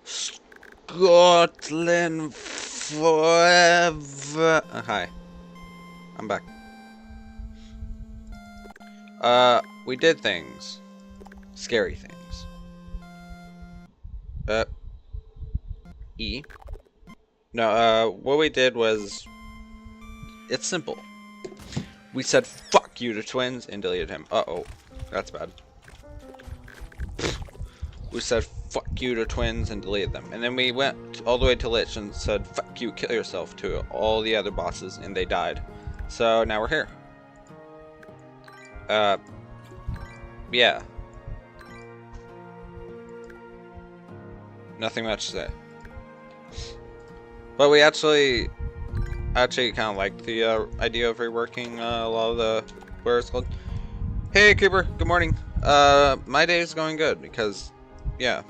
Scotland forever. Hi. I'm back. We did things. Scary things. E. No, what we did was... It's simple. We said fuck you to twins and deleted him. Uh-oh. That's bad. We said fuck you to twins and deleted them. And then we went all the way to Lich and said fuck you, kill yourself to all the other bosses, and they died. So now we're here. Yeah. Nothing much to say. But we actually kind of liked the idea of reworking a lot of the, where it's called. Hey Creeper, good morning. My day is going good because, yeah.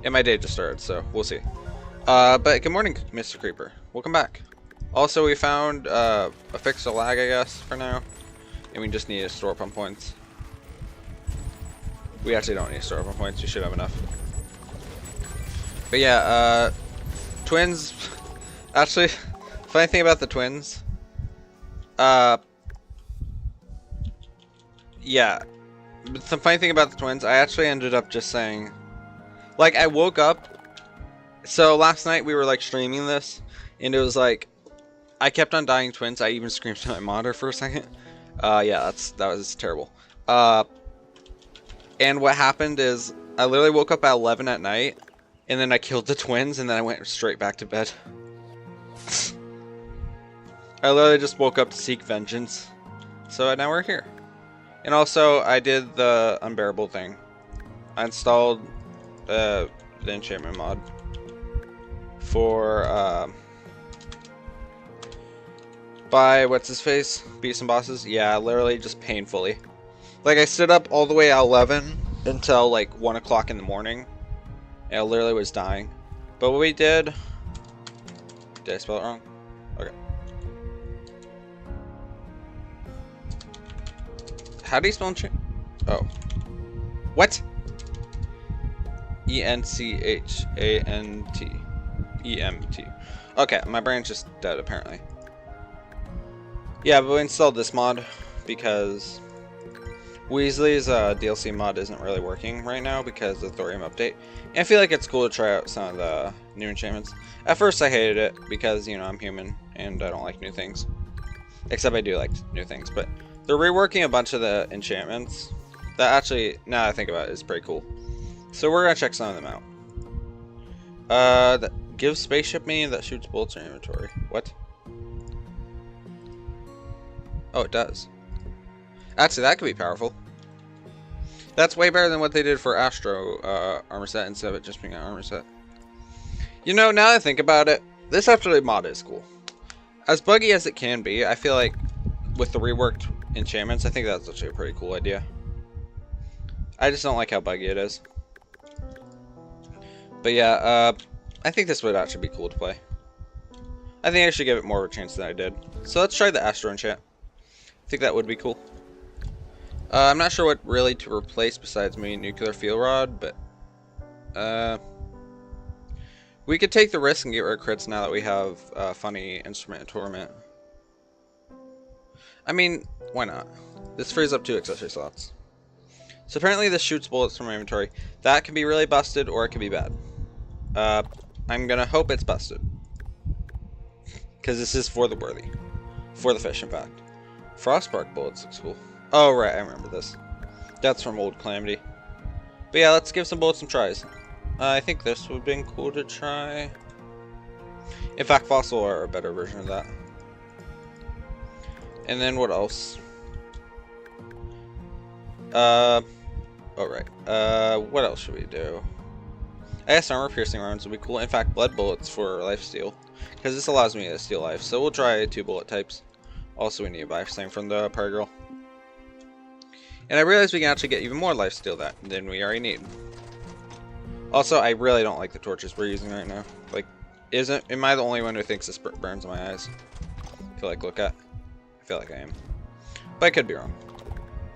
And my day just started, so we'll see. But good morning, Mr. Creeper. Welcome back. Also, we found a fix to lag, I guess, for now. And we just need to store up on points. We actually don't need to store up on points. We should have enough. But yeah, twins. Actually, funny thing about the twins. Yeah. The funny thing about the twins, I actually ended up just saying, like, I woke up. So last night we were like streaming this, and it was like, I kept on dying twins. I even screamed to my monitor for a second. Yeah, that was terrible. And what happened is I literally woke up at 11 at night, and then I killed the twins, and then I went straight back to bed. I literally just woke up to seek vengeance. So now we're here. And also, I did the unbearable thing. I installed the enchantment mod for by what's his face, beats and bosses. Yeah, literally just painfully. Like, I stood up all the way at 11 until like 1 o'clock in the morning, and I literally was dying. But what we did I spell it wrong? Okay. How do you spell enchant? Oh. What? E-N-C-H-A-N-T. E-M-T. Okay, my brain's just dead apparently. Yeah, but we installed this mod because Weasley's DLC mod isn't really working right now because of the Thorium update. And I feel like it's cool to try out some of the new enchantments. At first I hated it because, you know, I'm human and I don't like new things. Except I do like new things, but they're reworking a bunch of the enchantments that actually, now that I think about it, is pretty cool. So we're gonna check some of them out. That gives spaceship meaning that shoots bullets in inventory. What? Oh, it does. Actually, that could be powerful. That's way better than what they did for Astro armor set instead of it just being an armor set. You know, now that I think about it, this actually mod is cool. As buggy as it can be, I feel like with the reworked enchantments, I think that's actually a pretty cool idea. I just don't like how buggy it is. But yeah, I think this would actually be cool to play. I think I should give it more of a chance than I did. So let's try the Astro enchant. I think that would be cool. I'm not sure what really to replace besides maybe nuclear field rod, but we could take the risk and get rid of crits now that we have funny instrument and torment. I mean, why not? This frees up 2 accessory slots. So apparently this shoots bullets from my inventory. That can be really busted or it can be bad. I'm gonna hope it's busted, because this is for the worthy, for the fish in fact. Frostbark bullets looks cool. Oh right, I remember this. That's from old Calamity. But yeah, let's give some bullets some tries. I think this would have been cool to try. In fact, Fossil are a better version of that. And then what else? Alright. What else should we do? I guess armor piercing rounds would be cool. In fact, blood bullets for lifesteal, because this allows me to steal life. So we'll try 2 bullet types. Also, we need to buy same from the Pyre Girl. And I realized we can actually get even more lifesteal than we already need. Also, I really don't like the torches we're using right now. Like, am I the only one who thinks this burns in my eyes? To like look at? I feel like I am. But I could be wrong.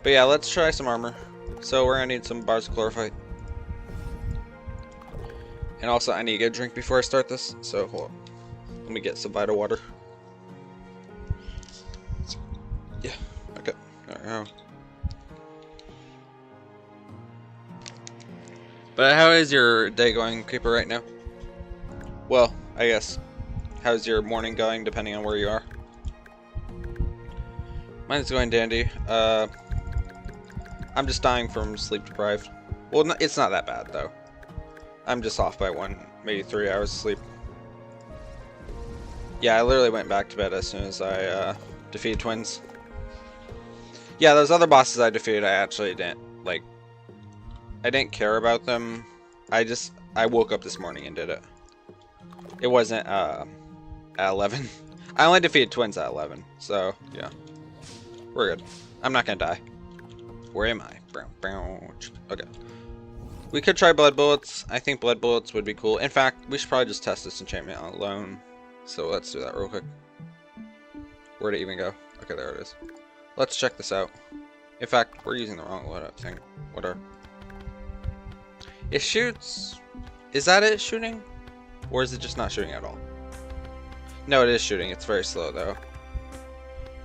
But yeah, let's try some armor. So we're gonna need some bars of chlorophyte. And also, I need to get a drink before I start this, so hold on. Let me get some vital water. Yeah, okay. There we go. But how is your day going, Creeper, right now? Well, I guess, how's your morning going, depending on where you are? Mine's going dandy. I'm just dying from sleep deprived. Well, it's not that bad, though. I'm just off by 1, maybe 3 hours of sleep. Yeah, I literally went back to bed as soon as I defeated twins. Yeah, those other bosses I defeated, I actually didn't, like, I didn't care about them. I woke up this morning and did it. It wasn't at 11. I only defeated twins at 11, so yeah. We're good. I'm not gonna die. Where am I? Okay. We could try blood bullets. I think blood bullets would be cool. In fact, we should probably just test this enchantment alone. So let's do that real quick. Where'd it even go? Okay, there it is. Let's check this out. In fact, we're using the wrong loadout thing. Whatever. It shoots. Is that it shooting? Or is it just not shooting at all? No, it is shooting. It's very slow though.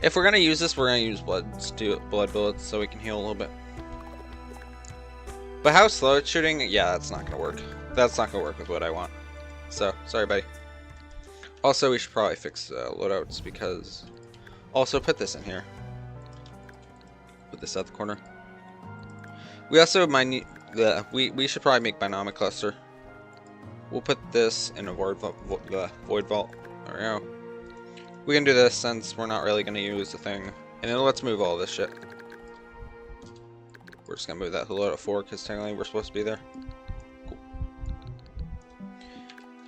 If we're gonna use this, we're gonna use blood bullets so we can heal a little bit. But how slow it's shooting? Yeah, that's not gonna work. That's not gonna work with what I want. So, sorry, buddy. Also, we should probably fix loadouts because. Also, put this in here. Put this at the corner. We also might need we should probably make Binomic cluster. We'll put this in a void vault. There we go. We can do this since we're not really going to use the thing. And then let's move all this shit. We're just going to move that loadout 4 because technically we're supposed to be there. Cool.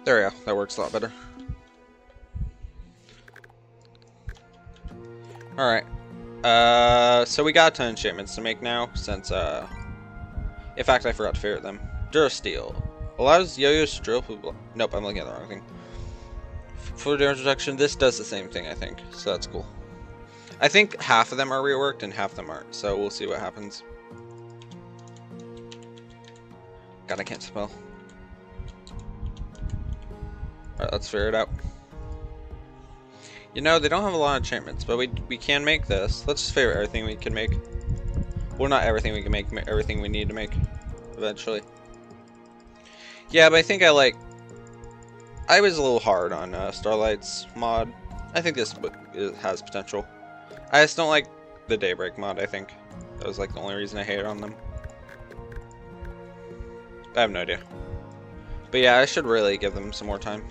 There we go. That works a lot better. Alright. So we got a ton of enchantments to make now since, in fact, I forgot to figure them. Durasteel. Allows yo-yos to drill people. Nope, I'm looking at the wrong thing. For damage reduction, this does the same thing, I think. So that's cool. I think half of them are reworked and half of them aren't. So we'll see what happens. God, I can't spell. Alright, let's figure it out. You know, they don't have a lot of enchantments, but we can make this. Let's just figure out everything we can make. Well, not everything we can make, everything we need to make eventually. Yeah, but I think I was a little hard on Starlight's mod. I think this has potential. I just don't like the Daybreak mod, I think. That was like the only reason I hated on them. I have no idea. But yeah, I should really give them some more time.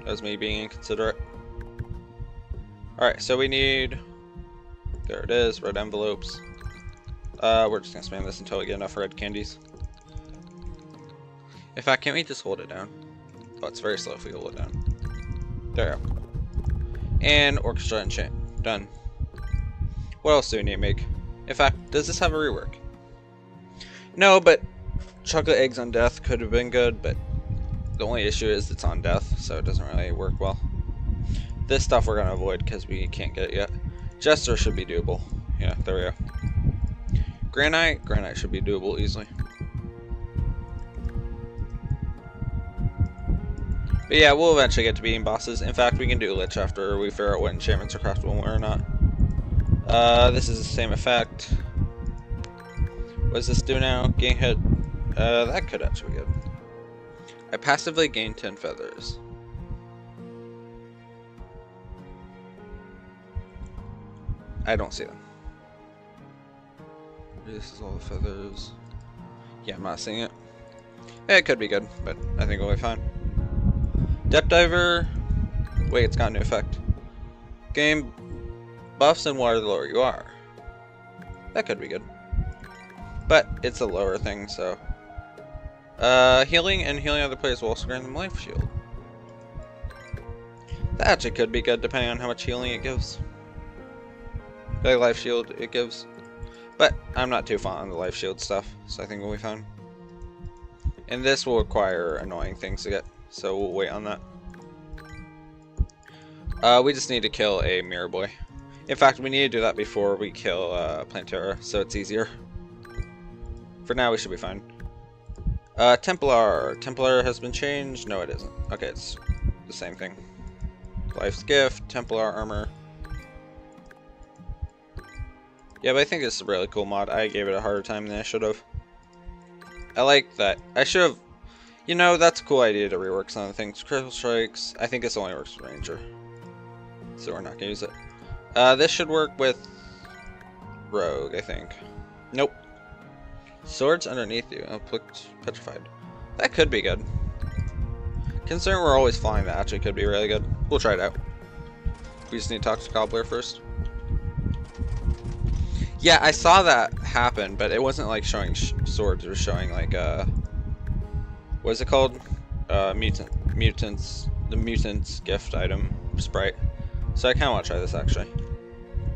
That was me being inconsiderate. Alright, so we need... There it is, red envelopes. We're just gonna spam this until we get enough red candies. In fact, can't we just hold it down? Oh, it's very slow if we hold it down. There we go. And Orchestra Enchant. Done. What else do we need to make? In fact, does this have a rework? No, but Chocolate Eggs on Death could have been good, but the only issue is it's on Death, so it doesn't really work well. This stuff we're going to avoid because we can't get it yet. Jester should be doable. Yeah, there we go. Granite should be doable easily. But yeah, we'll eventually get to beating bosses. In fact, we can do Lich after we figure out what enchantments are craftable or not. This is the same effect. What does this do now? Gain hit. That could actually be good. I passively gain 10 feathers. I don't see them. This is all the feathers. Yeah, I'm not seeing it. It could be good, but I think it'll be fine. Depth Diver. Wait, it's got a new effect. Game buffs and water the lower you are. That could be good. But it's a lower thing, so. Healing and healing other players will also grant them life shield. That actually could be good depending on how much healing it gives. The life shield it gives. But I'm not too fond of the life shield stuff, so I think we'll be fine. And this will require annoying things to get, so we'll wait on that. We just need to kill a Mirror Boy. In fact, we need to do that before we kill Plantera, so it's easier. For now, we should be fine. Templar. Templar has been changed. No, it isn't. Okay, it's the same thing. Life's Gift, Templar armor. Yeah, but I think it's a really cool mod. I gave it a harder time than I should have. I like that. I should have... You know, that's a cool idea to rework some of the things. Critical Strikes. I think this only works with Ranger. So we're not going to use it. This should work with Rogue, I think. Nope. Swords underneath you. Oh, petrified. That could be good. Considering we're always flying, that actually could be really good. We'll try it out. We just need to talk to Cobbler first. Yeah, I saw that happen, but it wasn't like showing swords. It was showing like what is it called? The mutant's gift item sprite. So I kind of want to try this actually.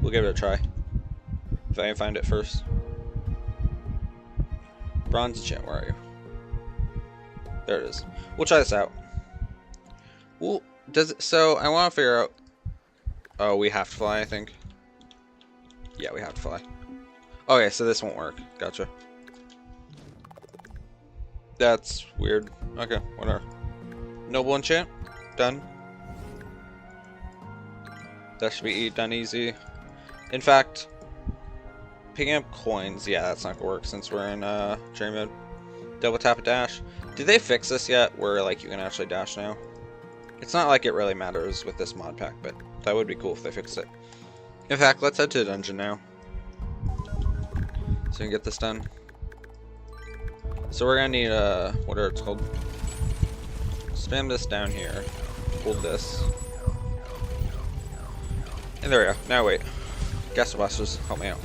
We'll give it a try. If I can find it first. Bronze enchant, where are you? There it is. We'll try this out. Well, does it? So I want to figure out. Oh, we have to fly, I think. Yeah, we have to fly. Okay, so this won't work. Gotcha. That's weird. Okay, whatever. Noble enchant. Done. That should be done easy. In fact, picking up coins. Yeah, that's not gonna work since we're in journey mode. Double tap a dash. Did they fix this yet? Where like you can actually dash now? It's not like it really matters with this mod pack, but that would be cool if they fixed it. In fact, let's head to the dungeon now. So we can get this done. So we're gonna need what are it's called? Spam this down here. Hold this. And there we go. Now wait. Gas blasters, help me out.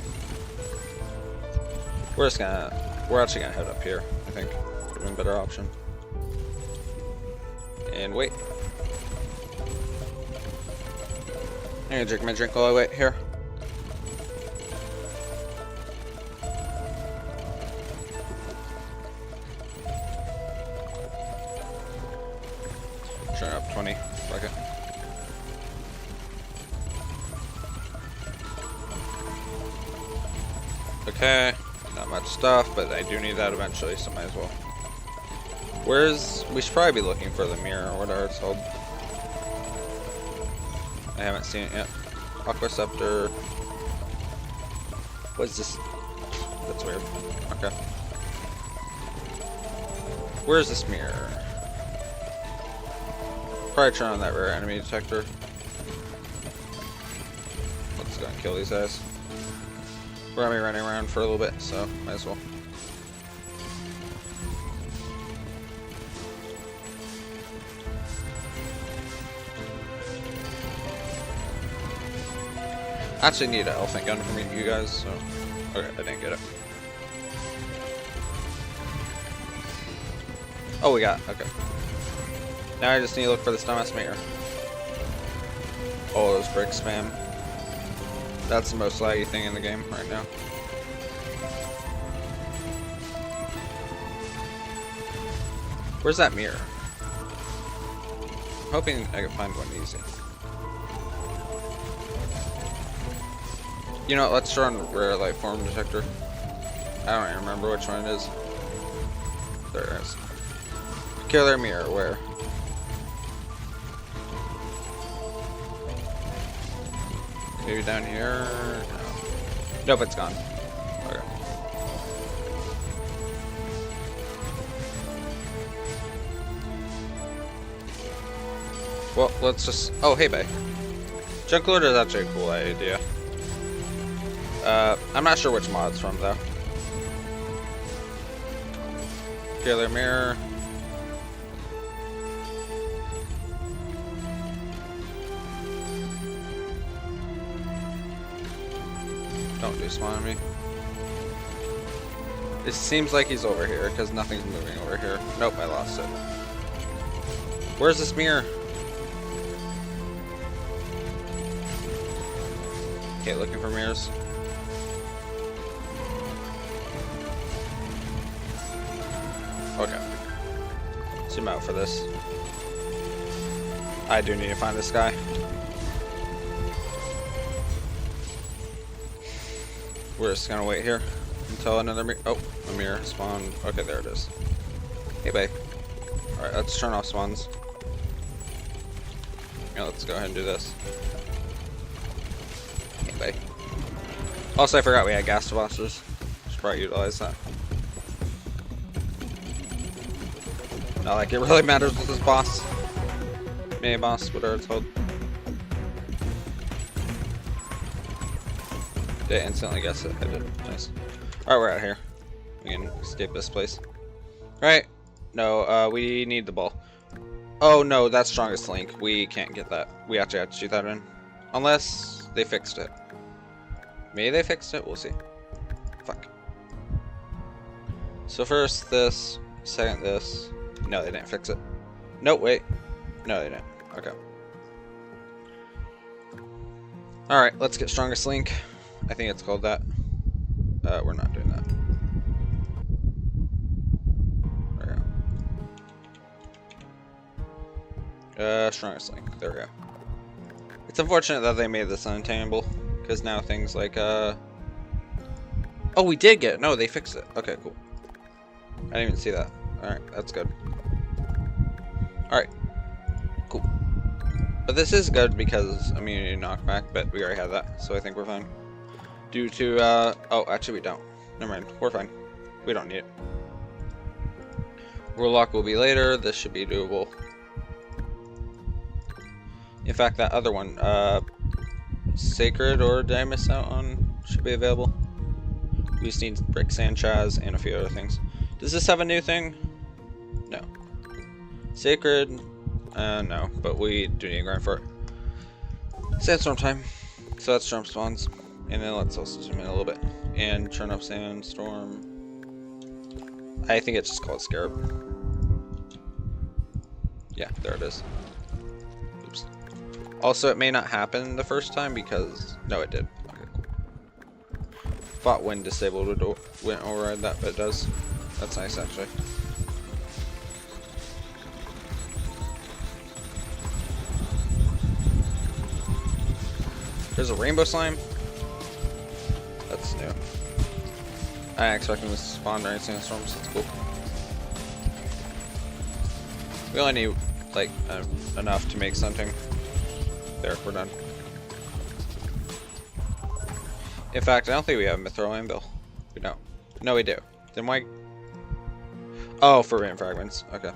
We're actually gonna head up here, I think. Would have been a better option. And wait. I'm gonna drink my drink while I wait here. Turn up 20. Fuck it. Okay. Not much stuff, but I do need that eventually, so might as well. We should probably be looking for the mirror or whatever it's called. I haven't seen it yet. Aqua Scepter. What is this? That's weird. Okay. Where's this mirror? Probably turn on that rare enemy detector. Let's go and kill these guys. We're gonna be running around for a little bit, so might as well. I actually need an elephant gun from you guys, so... Okay, I didn't get it. Oh, we got it. Okay. Now I just need to look for this dumbass mirror. Oh, those brick spam. That's the most laggy thing in the game right now. Where's that mirror? I'm hoping I can find one easy. You know, let's run rare light form detector. I don't even remember which one it is. There it is. Killer mirror, where? Maybe down here? No. Nope, it's gone. Okay. Well, let's just... Oh, hey, bae. JunkLord is actually a cool idea. I'm not sure which mod it's from, though. Killer mirror. Don't do spawn on me. It seems like he's over here, because nothing's moving over here. Nope, I lost it. Where's this mirror? Okay, looking for mirrors. Okay. Zoom out for this. I do need to find this guy. We're just gonna wait here until another mirror. Oh, a mirror spawned. Okay, there it is. Hey, bye. Alright, let's turn off spawns. Yeah, let's go ahead and do this. Hey, bye. Also, I forgot we had gas bosses. Should probably utilize that. Not like it really matters with this boss. Mini boss, whatever it's called. Did I instantly guess it? I did. Nice. Alright, we're out of here. We can escape this place. Alright. No, we need the ball. Oh no, that's strongest link. We can't get that. We actually have to shoot that in. Unless they fixed it. Maybe they fixed it? We'll see. Fuck. So first this, second this. No, they didn't fix it. No, wait. No, they didn't. Okay. Alright, let's get strongest link. I think it's called that. We're not doing that. There we go. Strongest link. There we go. It's unfortunate that they made this unattainable, because now things like, Oh, we did get it. No, they fixed it. Okay, cool. I didn't even see that. Alright, that's good. Alright. Cool. But this is good because immunity knockback, but we already had that, so I think we're fine. Due to, oh, actually we don't. Never mind. We're fine. We don't need it. Warlock will be later. This should be doable. In fact, that other one, Sacred, or did I miss out on, should be available. We just need Brick Sanchez and a few other things. Does this have a new thing? No. Sacred? No, but we do need a grind for it. Sandstorm time. So that's storm spawns. And then let's also zoom in a little bit. And turn up Sandstorm. I think it's just called Scarab. Yeah, there it is. Oops. Also, it may not happen the first time because... No, it did. Okay, cool. Thought when disabled wouldn't override that, but it does. That's nice, actually. There's a rainbow slime. That's new. I ain't expecting this to spawn during sandstorms. That's cool. We only need like enough to make something. There, we're done. In fact, I don't think we have a mithril anvil. We don't. No, we do. Then why? Oh, for rain fragments. Okay.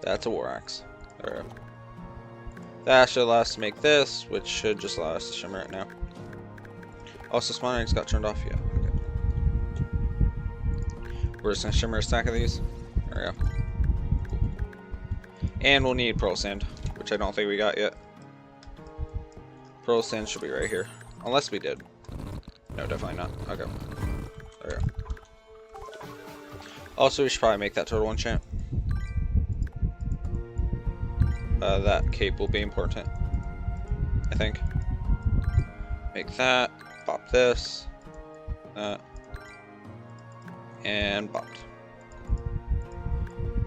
That's a war axe. There we go. That should allow us to make this, which should just allow us to shimmer it now. Also, spawn eggs got turned off. Yeah. Okay. We're just gonna shimmer a stack of these. There we go. And we'll need pearl sand, which I don't think we got yet. Pearl sand should be right here, unless we did. No, definitely not. Okay. There we go. Also, we should probably make that turtle enchant. That cape will be important, I think. Make that, pop this, that, and popped.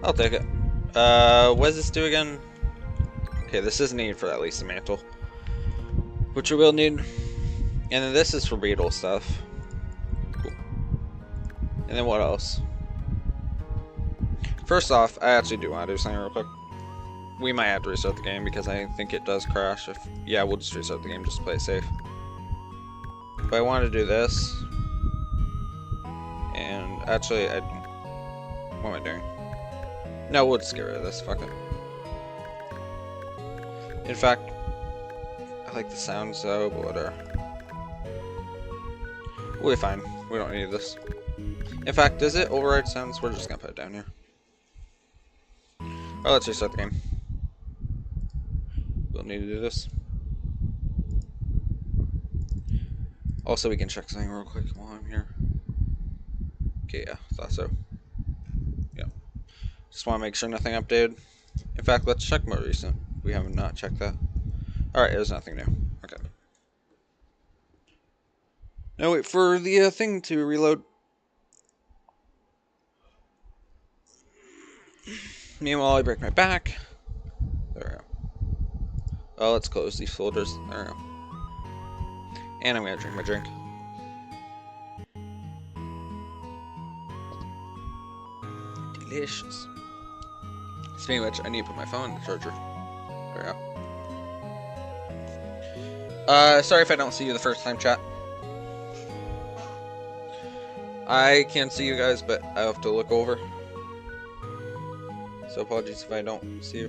I'll take it. What does this do again? Okay, this is needed for at least the mantle, which we will need. And then this is for beetle stuff. Cool. And then what else? First off, I actually do want to do something real quick. We might have to restart the game because I think it does crash. If yeah, we'll just restart the game just to play it safe. But I want to do this. And actually, what am I doing? No, we'll just get rid of this. Fuck it. In fact, I like the sounds though, but whatever. We'll be fine. We don't need this. In fact, does it override sounds? We're just gonna put it down here. Oh, let's restart the game. We'll need to do this. Also, we can check something real quick while I'm here. Okay, yeah, thought so. Yeah. Just want to make sure nothing updated. In fact, let's check more recent. We have not checked that. Alright, there's nothing new. Okay. Now wait for the thing to reload. Meanwhile, I break my back. There we go. Oh, let's close these folders. There we go. And I'm gonna drink my drink. delicious. Speaking of which, I need to put my phone in the charger. There we go. Sorry if I don't see you the first time, chat. I can see you guys, but I have to look over. So apologies if I don't see you.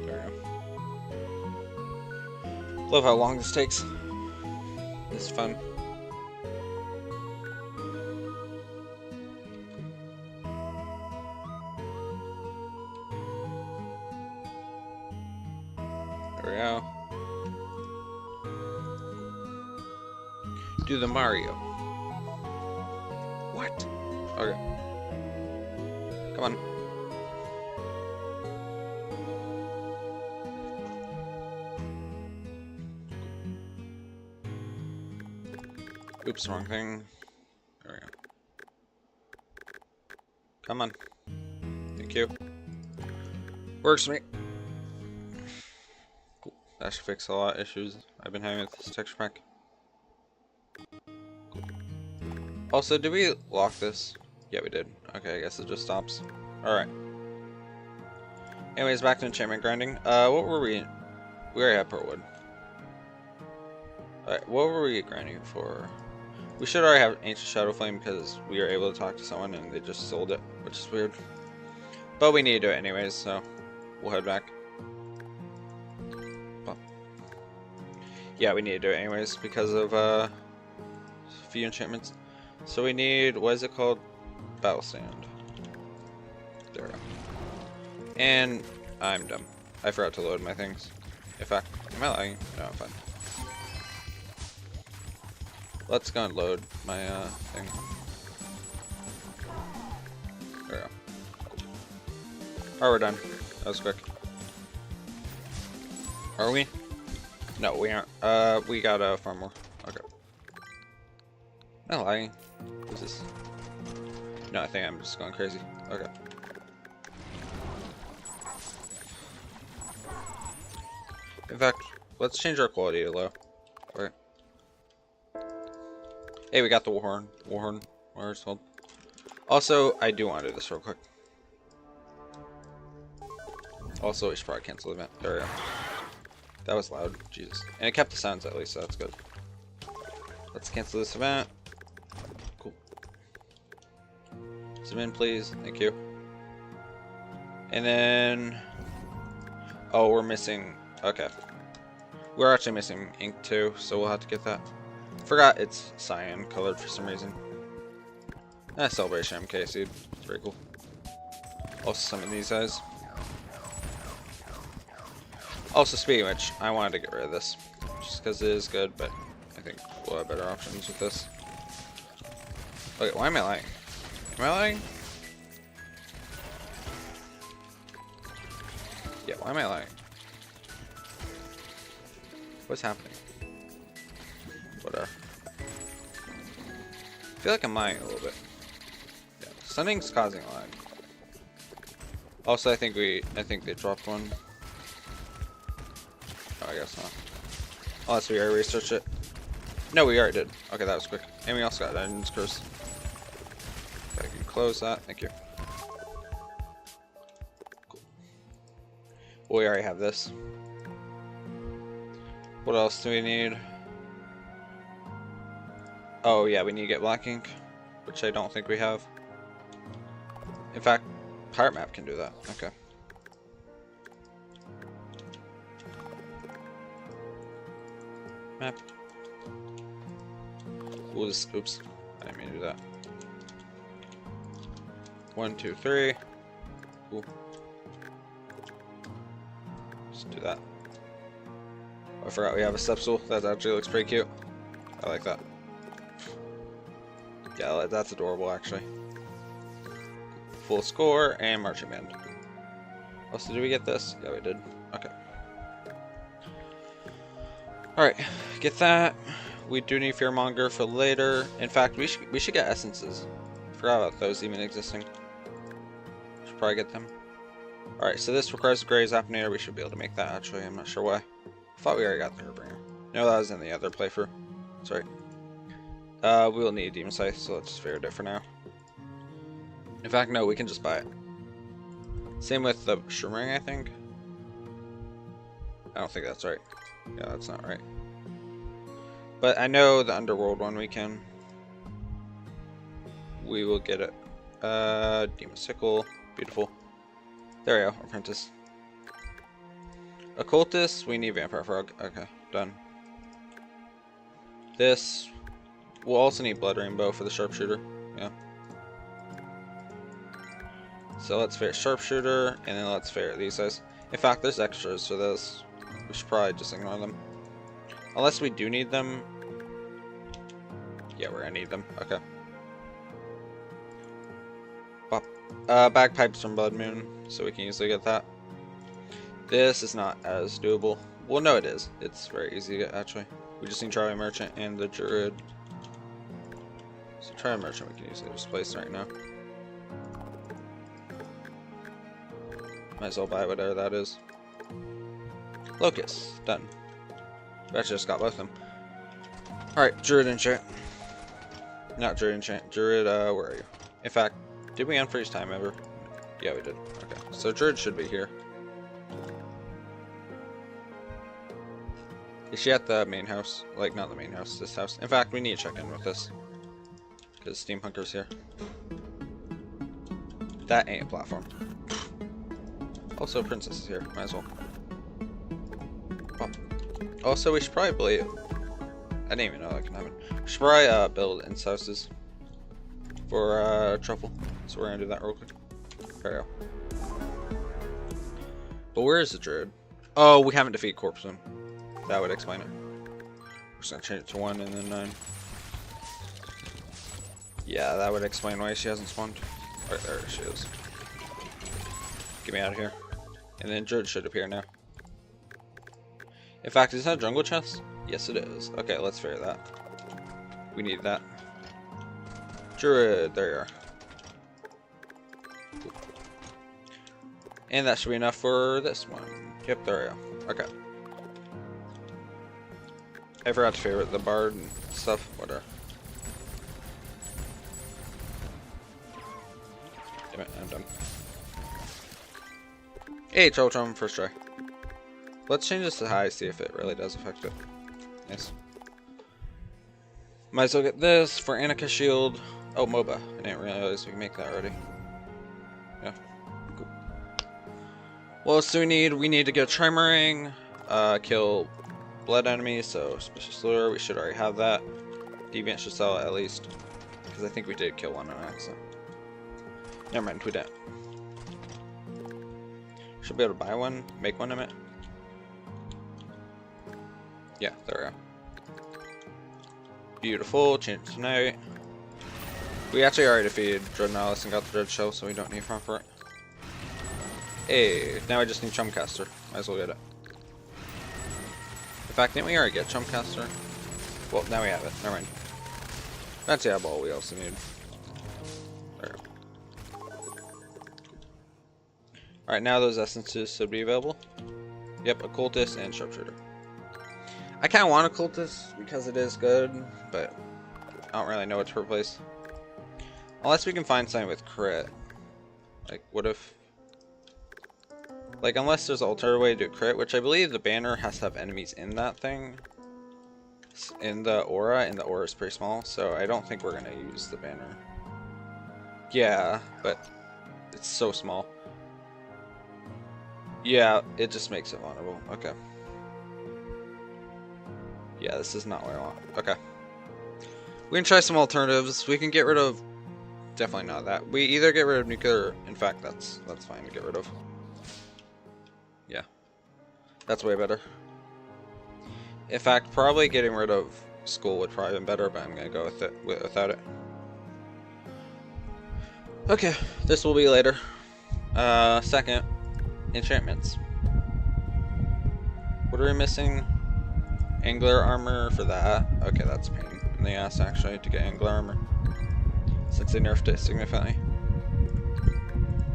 There we go. Love how long this takes. This is fun. There we go. Do the Mario. What? Okay. Come on. Oops, wrong thing. There we go. Come on. Thank you. Works for me. Cool. That should fix a lot of issues I've been having with this texture pack. Also, did we lock this? Yeah, we did. Okay, I guess it just stops. Alright. Anyways, back to enchantment grinding. What were we... We already have pearl wood. Alright, what were we grinding for? We should already have ancient shadow flame because we were able to talk to someone and they just sold it, which is weird. But we need to do it anyways, so we'll head back. Well, yeah, we need to do it anyways because of a few enchantments. So we need, what is it called? Battle stand. There we go. And I'm dumb. I forgot to load my things. In fact, am I lagging? No, I'm fine. Let's go and load my thing. There we go. Alright, we're done. That was quick. Are we? No, we aren't. We gotta farm more. Okay. Am I lagging? What's this? No, I think I'm just going crazy. Okay. In fact, let's change our quality to low. Okay. Hey, we got the warhorn. Warhorn. Where it's called. Also, I do want to do this real quick. Also, we should probably cancel the event. There we go. That was loud. Jesus. And it kept the sounds at least, so that's good. Let's cancel this event. Cool. Zoom in, please. Thank you. And then... Oh, we're missing... Okay. We're actually missing ink too, so we'll have to get that. Forgot it's cyan colored for some reason. Celebration MK seed. It's very cool. Also some of these guys. Also, speaking of which, I wanted to get rid of this. Just because it is good, but I think we'll have better options with this. Okay, why am I lying? Am I lying? Yeah, why am I lying? What's happening? Whatever. I feel like I'm lying a little bit. Yeah, something's causing a lag. Also, I think they dropped one. Oh, I guess not. Unless we already researched it. No, we already did. Okay, that was quick. And we also got Addon's Curse. If I can close that, thank you. Cool. Well, we already have this. What else do we need? Oh yeah, we need to get black ink, which I don't think we have. In fact, Pirate Map can do that. Okay. Map. Oops. I didn't mean to do that. 1, 2, 3. Cool. Just do that. Oh, I forgot we have a step stool. That actually looks pretty cute. I like that. Yeah, that's adorable actually. Full score and marching band. Also, did we get this? Yeah, we did. Okay. Alright, get that. We do need Fearmonger for later. In fact, we should get essences. Forgot about those even existing. Should probably get them. Alright, so this requires a Gray's Apnea. We should be able to make that actually. I'm not sure why. I thought we already got the Herbringer. No, that was in the other playthrough. Sorry. We will need a demon scythe, so let's just figure it out for now. In fact, no, we can just buy it. Same with the shimmering, I think. I don't think that's right. Yeah, that's not right. But I know the underworld one we can. We will get it. Demon sickle, beautiful. There we go, apprentice. Occultist, we need vampire frog. Okay, done. This, we'll also need blood rainbow for the sharpshooter. Yeah. So let's fare sharpshooter, and then let's fare these guys. In fact, there's extras for this. We should probably just ignore them. Unless we do need them. Yeah, we're gonna need them. Okay. Pop. Bagpipes from Blood Moon, so we can easily get that. This is not as doable. Well, no, it is. It's very easy to get, actually. We just need Terraria Merchant and the Druid. So Terraria Merchant we can easily just place right now. Might as well buy whatever that is. Locust, done. We actually just got both of them. Alright, Druid enchant. Not Druid enchant. Druid, where are you? In fact, did we unfreeze time ever? Yeah, we did. Okay, so Druid should be here. Is she at the main house? Like, not the main house, this house. In fact, we need to check in with this. Because Steampunker's here. That ain't a platform. Also, Princess is here. Might as well. Pop. Also, we should probably I didn't even know that can happen. We should probably build inst houses for truffle. So we're gonna do that real quick. There we go. But where is the Druid? Oh, we haven't defeated Corpseman. That would explain it. We're just gonna change it to 1 and then 9. Yeah, that would explain why she hasn't spawned. Alright, there she is. Get me out of here. And then Druid should appear now. In fact, is that a jungle chest? Yes, it is. Okay, let's figure that. We need that. Druid, there you are. Cool. And that should be enough for this one. Yep, there we go. Okay. I forgot to favorite the bard and stuff. Whatever. Damn it, I'm done. Hey, Trolltron, first try. Let's change this to high, see if it really does affect it. Nice. Might as well get this for Annika Shield. Oh, MOBA. I didn't realize we can make that already. Yeah. Cool. What else do we need? We need to get Trimmering, kill blood enemies, so Suspicious Lure, we should already have that. Deviant should sell it at least. Because I think we did kill one on accident. Never mind, we didn't. Should be able to buy one, make one of it. Yeah, there we go. Beautiful, change it tonight. We actually already defeated Dreadnoughts and got the Dread Shell, so we don't need farm for it. Hey, now I just need Chumcaster. Might as well get it. In fact, didn't we already get Chumcaster? Well, now we have it. Never mind. That's the eyeball we also need. There we go. Alright, now those essences should be available. Yep, Occultist and Sharpshooter. I kind of want Occultist because it is good, but I don't really know what to replace. Unless we can find something with crit. Like, what if... Like, unless there's an alternative way to do crit, which I believe the banner has to have enemies in that thing. In the aura, and the aura is pretty small, so I don't think we're going to use the banner. Yeah, but it's so small. Yeah, it just makes it vulnerable. Okay. Yeah, this is not what I want. Okay. We can try some alternatives. We can get rid of... Definitely not that. We either get rid of nuclear... In fact, that's fine to get rid of. Yeah. That's way better. In fact, probably getting rid of Skull would probably have been better, but I'm going to go with it without it. Okay, this will be later. Second, enchantments. What are we missing? Angler armor for that. Okay, that's a pain in the ass actually to get angler armor, since they nerfed it significantly.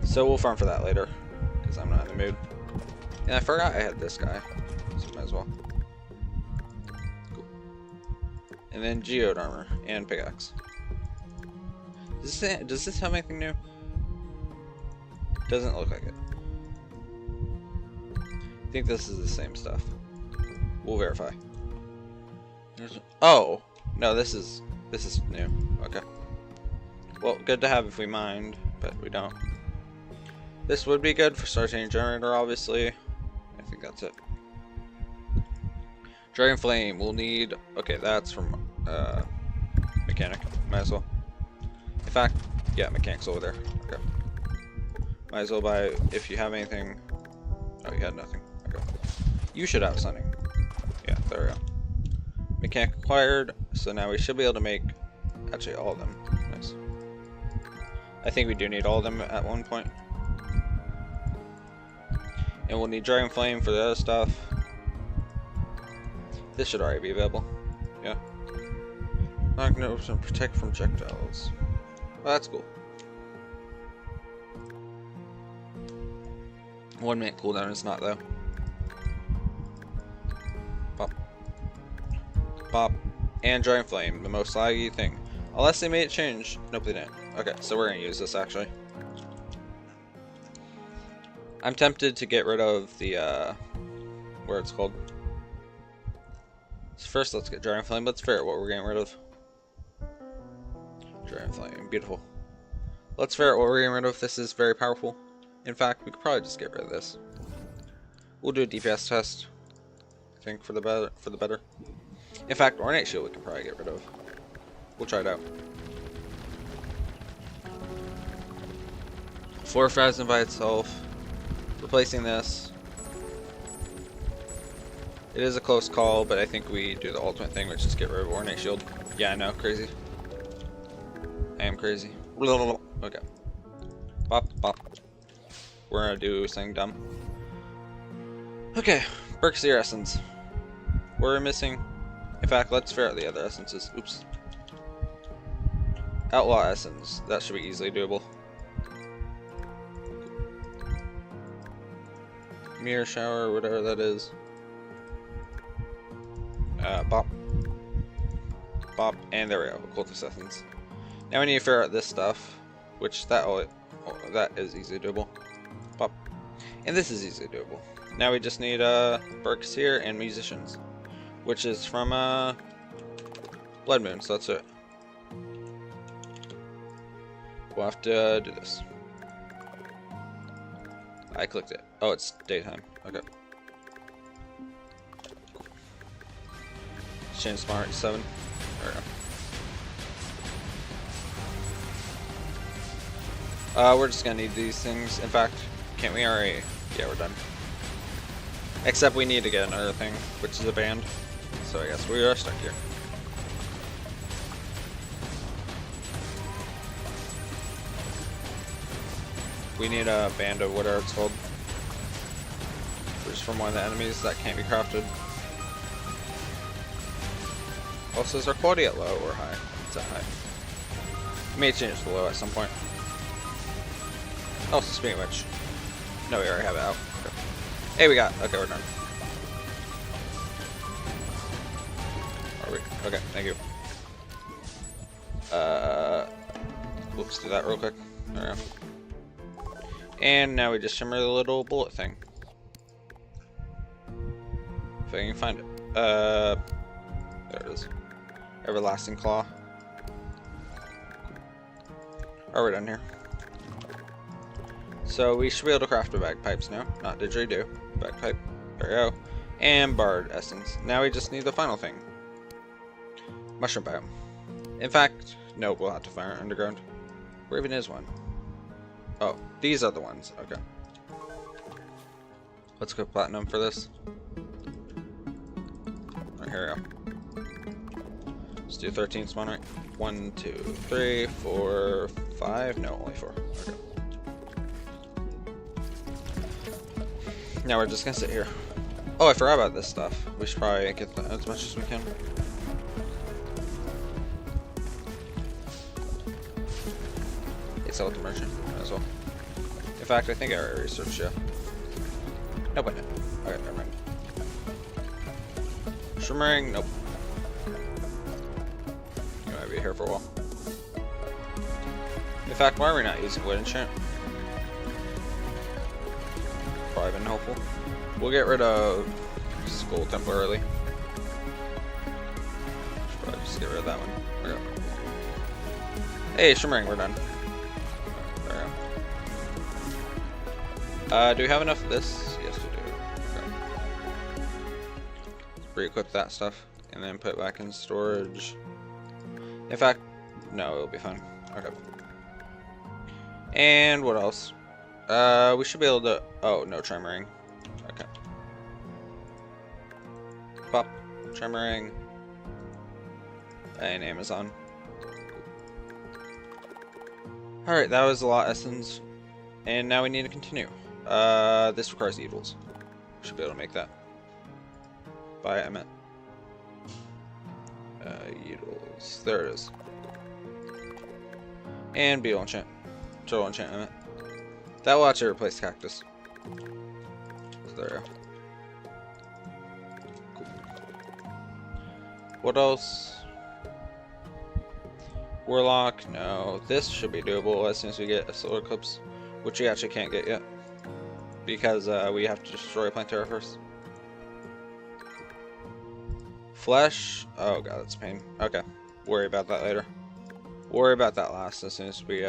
So we'll farm for that later, because I'm not in the mood. And I forgot I had this guy, so might as well. Cool. And then geode armor and pickaxe. Does this have anything new? Doesn't look like it. I think this is the same stuff. We'll verify. Oh no, this is new. Okay. Well, good to have if we mined, but we don't. This would be good for starting a generator, obviously. I think that's it. Dragon Flame, we'll need... Okay, that's from Mechanic. Might as well. In fact, yeah, Mechanic's over there. Okay. Might as well buy, if you have anything... Oh, you had nothing. Okay. You should have something. Yeah, there we go. Mechanic acquired, so now we should be able to make... Actually, all of them. Nice. I think we do need all of them at one point. And we'll need Dragon Flame for the other stuff. This should already be available. Yeah. Magnus and protect from projectiles. Well, that's cool. 1 minute cooldown is not though. Pop. Pop. And Dragon Flame, the most laggy thing. Unless they made it change. Nope, they didn't. Okay, so we're gonna use this actually. I'm tempted to get rid of the, where it's called. So first, let's get Dragon Flame. Let's figure out what we're getting rid of. Dragon Flame, beautiful. Let's figure out what we're getting rid of. This is very powerful. In fact, we could probably just get rid of this. We'll do a DPS test. I think for the better. In fact, Ornate Shield we can probably get rid of. We'll try it out. 4,000 by itself. Replacing this. It is a close call, but I think we do the ultimate thing, which is get rid of Ornate Shield. Yeah, I know, crazy. I am crazy. Okay. Bop, bop. We're gonna do something dumb. Okay, Berkseer Essence. We're missing. In fact, let's figure out the other essences. Oops. Outlaw Essence. That should be easily doable. Mirror Shower, whatever that is. Bop. Bop, and there we go. Occultist Essence. Now we need to figure out this stuff, which that is easily doable. Bop. And this is easily doable. Now we just need Berkseer and Musicians, which is from Blood Moon, so that's it. We'll have to do this. I clicked it. Oh, it's daytime. Okay. Change Smart 7. There we go. We're just gonna need these things. In fact, can't we already? Yeah, we're done. Except we need to get another thing, which is a band. So I guess we are stuck here. We need a band of whatever it's called. Which is from one of the enemies that can't be crafted. Also, is our quality at low or high? It's at high. We may change it to low at some point. Also, speaking of which, no, we already have it out. Okay. Hey, we got. Okay, we're done. Are we? Okay, thank you. Let's do that real quick. There we go. And now we just shimmer the little bullet thing. If I can find it. There it is. Everlasting Claw. Are we done here? So we should be able to craft the bagpipes now. Not didgeridoo. Bagpipe. There we go. And Bard Essence. Now we just need the final thing. Mushroom Biome. In fact, no, we'll have to fire underground. Where even is one? Oh, these are the ones. Okay. Let's go platinum for this. Alright, here we go. Let's do 13 spawn rate. 1, 2, 3, 4, 5. No, only 4. Okay. Now we're just gonna sit here. Oh, I forgot about this stuff. We should probably get that as much as we can. Sell it to merchant as well. In fact, I think I already researched it. Nope, I didn't. Okay, never mind. Shimmering, nope. be here for a while. In fact, why are we not using wood enchant? Probably been helpful. We'll get rid of Skull temporarily. Should probably just get rid of that one. There we go. Hey, shimmering, we're done. There we go. Do we have enough of this? Yes, we do. Okay. Re-equip that stuff and then put it back in storage. In fact, no, it'll be fine. Okay. And what else? We should be able to. Oh, no trimmering. Okay. Pop, trimmering, and Amazon. Alright, that was a lot of essence. And now we need to continue. This requires evils. Should be able to make that. Buy it, I meant. Evils. There it is. And Beetle enchant. Turtle enchant, I meant. That will actually replace Cactus. So there we go. Cool. What else? Warlock, no. This should be doable as soon as we get a Solar Eclipse, which we actually can't get yet. Because we have to destroy Plantera first. Flesh, oh god, that's a pain. Okay, worry about that later. Worry about that last as soon as we,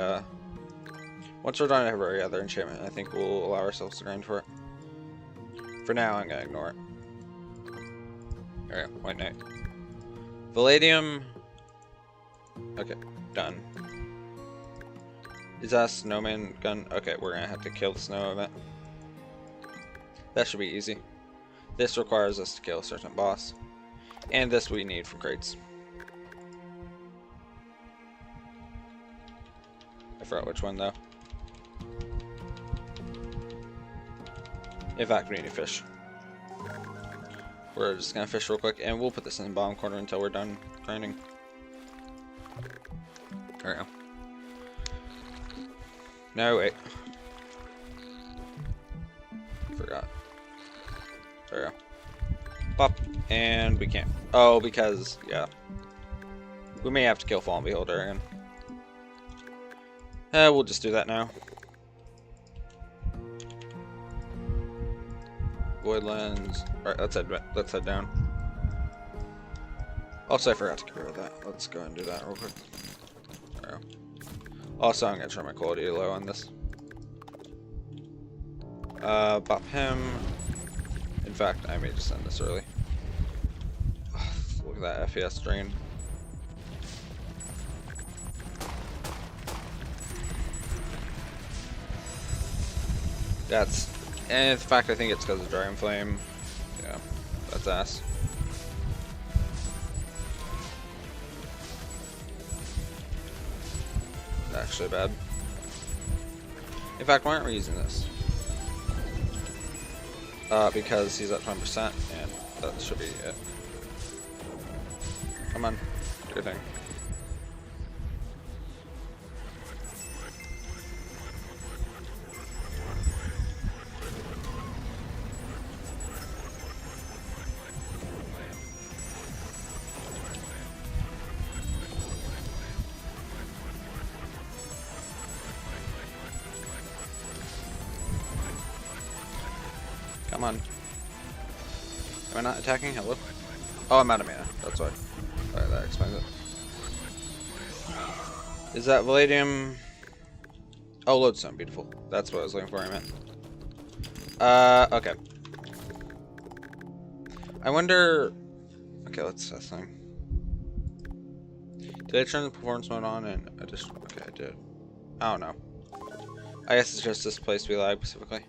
once we're done with every other enchantment, I think we'll allow ourselves to grind for it. For now, I'm gonna ignore it. Alright, White Knight. Palladium. Okay, done. Is that a snowman gun? Okay, we're gonna have to kill the snow event. That should be easy. This requires us to kill a certain boss. And this we need for crates. I forgot which one though. In fact, we need to fish. We're just gonna fish real quick, and we'll put this in the bottom corner until we're done grinding. There we go. No, wait. Forgot. There we go. Pop. And we can't. Oh, because, yeah. We may have to kill Fallen Beholder again. We'll just do that now. Voidlands. Alright, let's head down. Also, I forgot to get rid of that. Let's go ahead and do that real quick. There we go. Also, I'm gonna turn my quality low on this. Bop him. In fact, I may just end this early. Look at that FPS drain. That's, and in fact, I think it's because of Dragon Flame. Yeah, that's ass. Actually bad. In fact, why aren't we using this? Because he's at 20%, and that should be it. Come on, do your thing. Come on. Am I not attacking? Hello? Oh, I'm out of mana. That's why. Alright, that explains it. Is that Palladium? Oh, Lodestone. Beautiful. That's what I was looking for, I meant. Okay. I wonder... Okay, let's test something. Did I turn the performance mode on and I just... Okay, I did. I don't know. I guess it's just this place we lag specifically.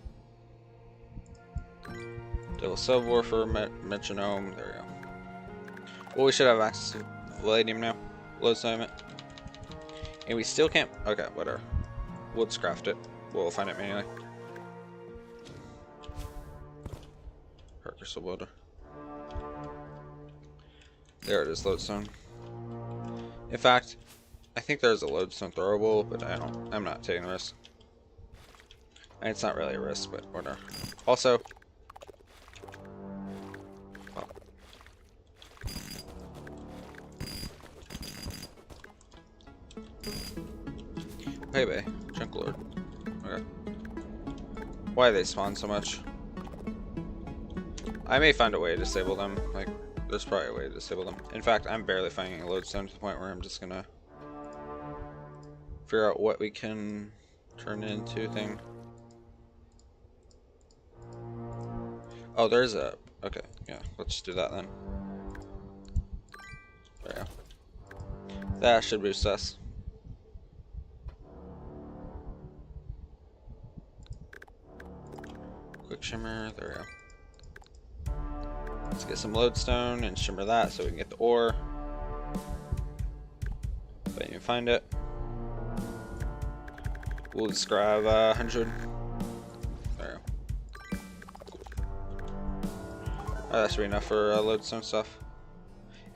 Devil Subwoofer, Metronome, there we go. Well, we should have access to Palladium now. Lodestone. And we still can't... Okay, whatever. We'll just craft it. We'll find it manually. Crystal Boulder. There it is, Lodestone. In fact, I think there's a Lodestone throwable, but I'm not taking a risk. And it's not really a risk, but whatever. Also... hey, bay. Lord. Okay. Why they spawn so much? I may find a way to disable them. Like, there's probably a way to disable them. In fact, I'm barely finding a lodestone to the point where I'm just gonna figure out what we can turn into thing. Oh, there's a... Okay, yeah, let's just do that then. There we go. That should boost us. Quick shimmer, there we go. Let's get some lodestone and shimmer that so we can get the ore. If I can find it. We'll just grab 100. There we go. Oh, that should be enough for lodestone stuff.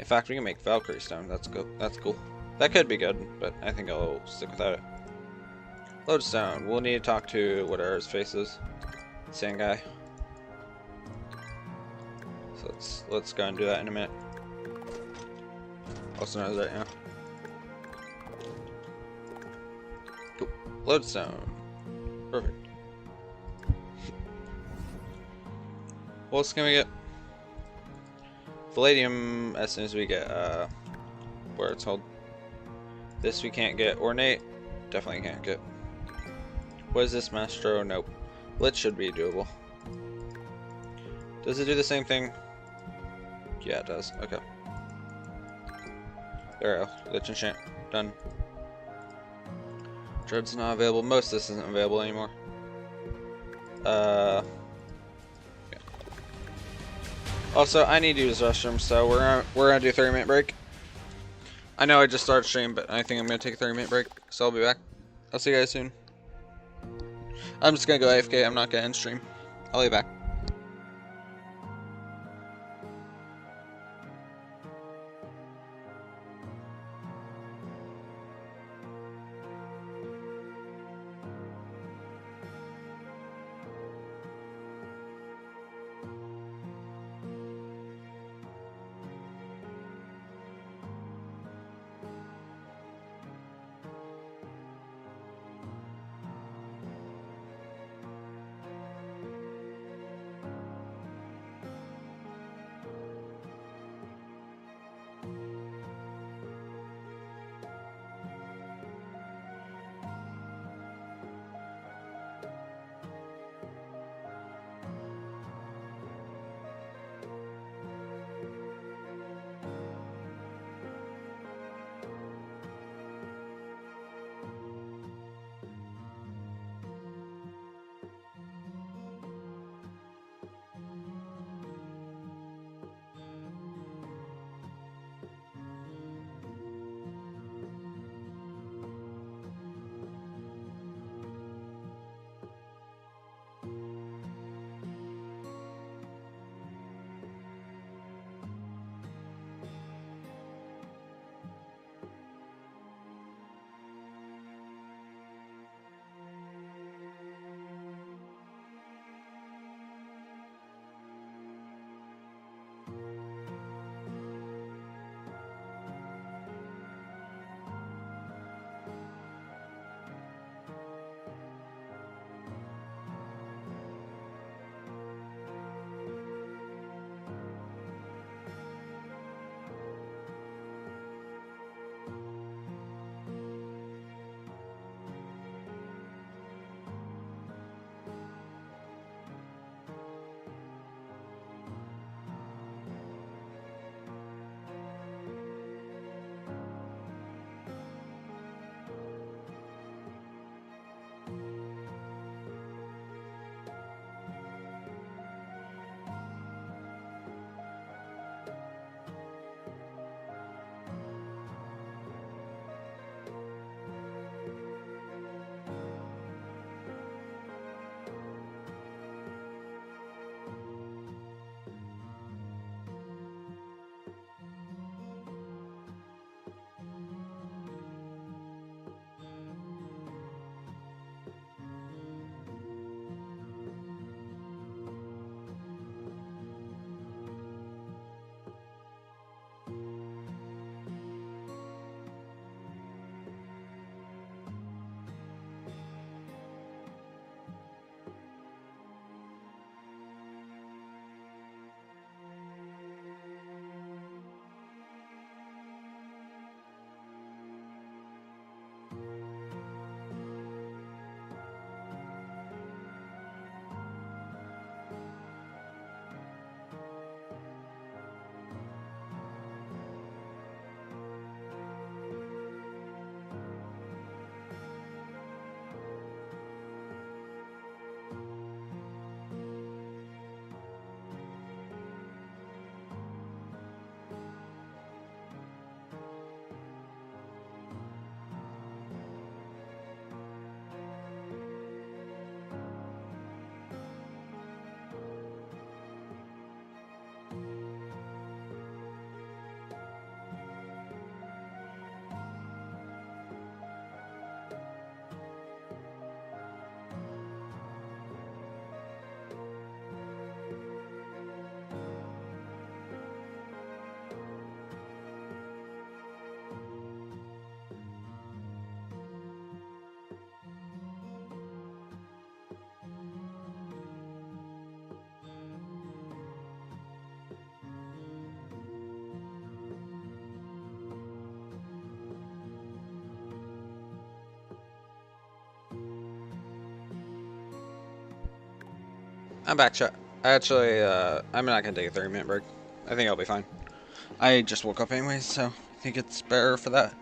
In fact, we can make Valkyrie stone. That's good. That's cool. That could be good, but I think I'll stick without it. Lodestone. We'll need to talk to whatever his face is. Sand guy. So let's go and do that in a minute. Also knows right now. Cool. Lodestone. Perfect. What else can we get? Palladium as soon as we get where it's held. This we can't get. Ornate, definitely can't get. What is this, Mastro? Nope. Lit should be doable. Does it do the same thing? Yeah, it does. Okay. There we go. Lich enchant. Done. Dread's not available. Most of this isn't available anymore. Yeah. Also, I need to use the restroom, so we're gonna do a 30-minute break. I know I just started stream, but I think I'm gonna take a 30-minute break, so I'll be back. I'll see you guys soon. I'm just gonna go AFK. I'm not gonna end stream. I'll be back. I'm back, chat. Actually, I'm not gonna take a 30-minute break. I think I'll be fine. I just woke up anyways, so I think it's better for that.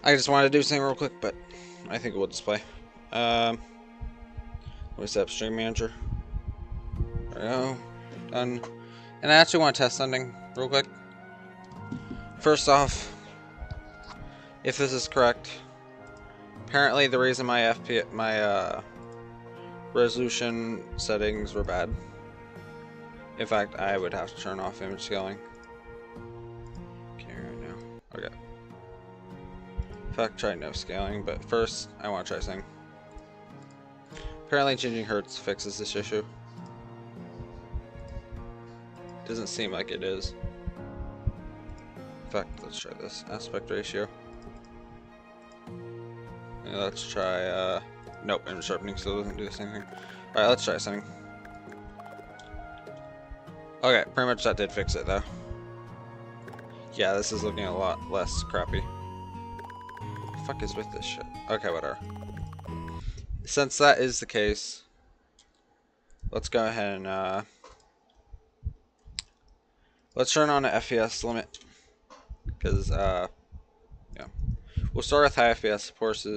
I just wanted to do something real quick, but I think we'll just play. Let me set up Stream Manager. There we go. Done. And I actually want to test something real quick. First off, if this is correct, apparently the reason my resolution settings were bad. In fact, I would have to turn off image scaling. Okay, right now. Okay. In fact, try no scaling, but first I want to try something. Apparently changing hertz fixes this issue. Doesn't seem like it is. In fact, let's try this aspect ratio. And let's try nope, image sharpening still doesn't do the same thing. Alright, let's try something. Okay, pretty much that did fix it though. Yeah, this is looking a lot less crappy. What the fuck is with this shit? Okay, whatever. Since that is the case, let's go ahead and let's turn on the FPS limit. Because yeah. We'll start with high FPS, of course.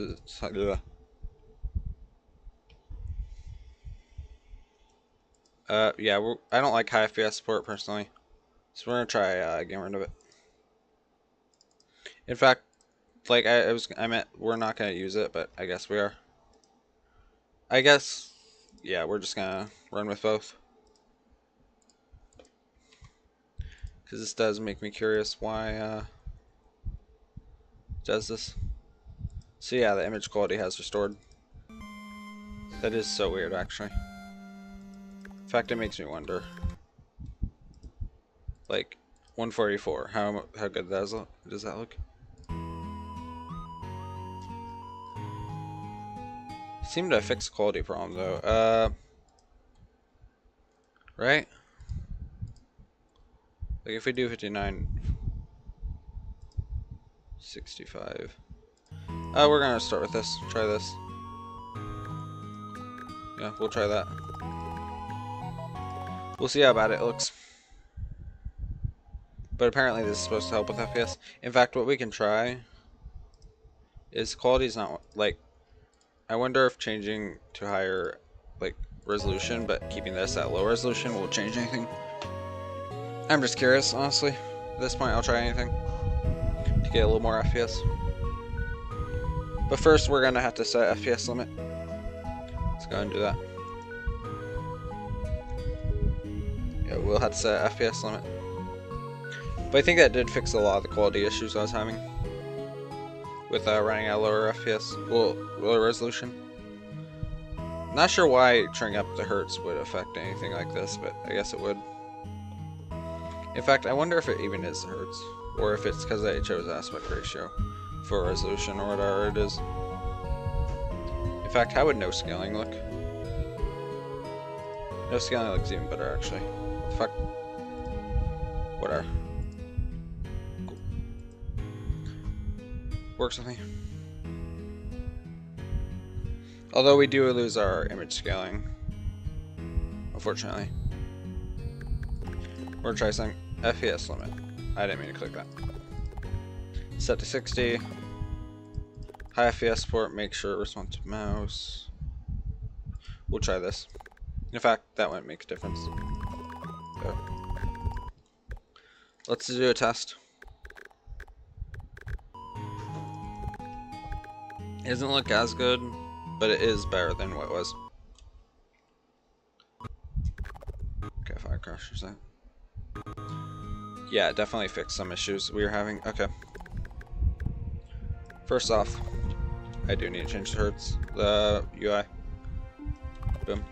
Yeah, I don't like high FPS support personally, so we're gonna try getting rid of it. In fact, like I meant we're not gonna use it, but I guess we are. I guess, yeah, we're just gonna run with both, because this does make me curious why it does this. So yeah, the image quality has restored. That is so weird, actually. In fact, it makes me wonder. Like 144, how good does that look? Seemed to fix the quality problem though. Right? Like if we do 59, 65. We're gonna start with this. Try this. Yeah, we'll try that. We'll see how bad it looks. But apparently this is supposed to help with FPS. In fact, what we can try is quality is not like. I wonder if changing to higher like resolution, but keeping this at low resolution will change anything. I'm just curious, honestly. At this point, I'll try anything to get a little more FPS. But first, we're gonna have to set FPS limit. Let's go ahead and do that. Yeah, we'll have to set FPS limit. But I think that did fix a lot of the quality issues I was having with running at lower FPS, well, lower resolution. Not sure why turning up the hertz would affect anything like this, but I guess it would. In fact, I wonder if it even is the hertz, or if it's because I chose aspect ratio for resolution or whatever it is. In fact, how would no scaling look? No scaling looks even better, actually. What the fuck? Whatever. Cool. Works with me. Although we do lose our image scaling, unfortunately. We're gonna try something. FPS limit. I didn't mean to click that. Set to 60. High FPS support, make sure responsive mouse. We'll try this. In fact, that won't make a difference. So, let's do a test. It doesn't look as good, but it is better than what it was. Okay, fire crashers that. Yeah, it definitely fixed some issues we were having. Okay. First off, I do need to change the hertz, the UI. Boom.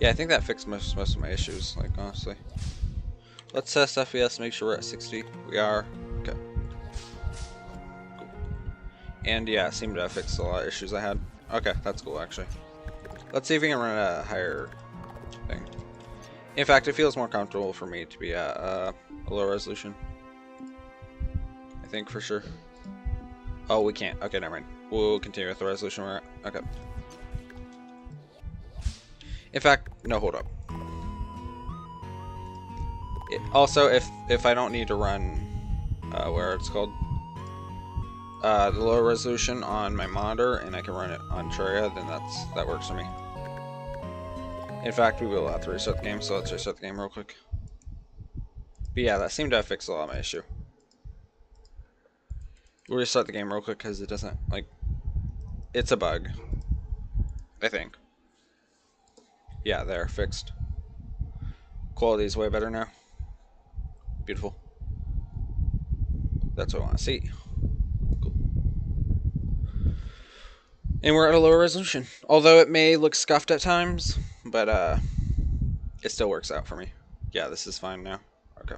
Yeah, I think that fixed most of my issues, like, honestly. Let's test FPS, make sure we're at 60. We are. Okay. Cool. And yeah, it seemed to have fixed a lot of issues I had. Okay, that's cool, actually. Let's see if we can run a higher thing. In fact, it feels more comfortable for me to be at a low resolution. I think for sure. Oh, we can't. Okay, never mind. We'll continue with the resolution we're at. Okay. In fact, no, hold up. Also, if I don't need to run, where it's called, the low resolution on my monitor, and I can run it on Terraria, then that works for me. In fact, we will have to reset the game, so let's reset the game real quick. But yeah, that seemed to have fixed a lot of my issue. We'll restart the game real quick because it doesn't, like, it's a bug, I think. Yeah, there, fixed. Quality is way better now. Beautiful. That's what I want to see. Cool. And we're at a lower resolution. Although it may look scuffed at times, but it still works out for me. Yeah, this is fine now. Okay.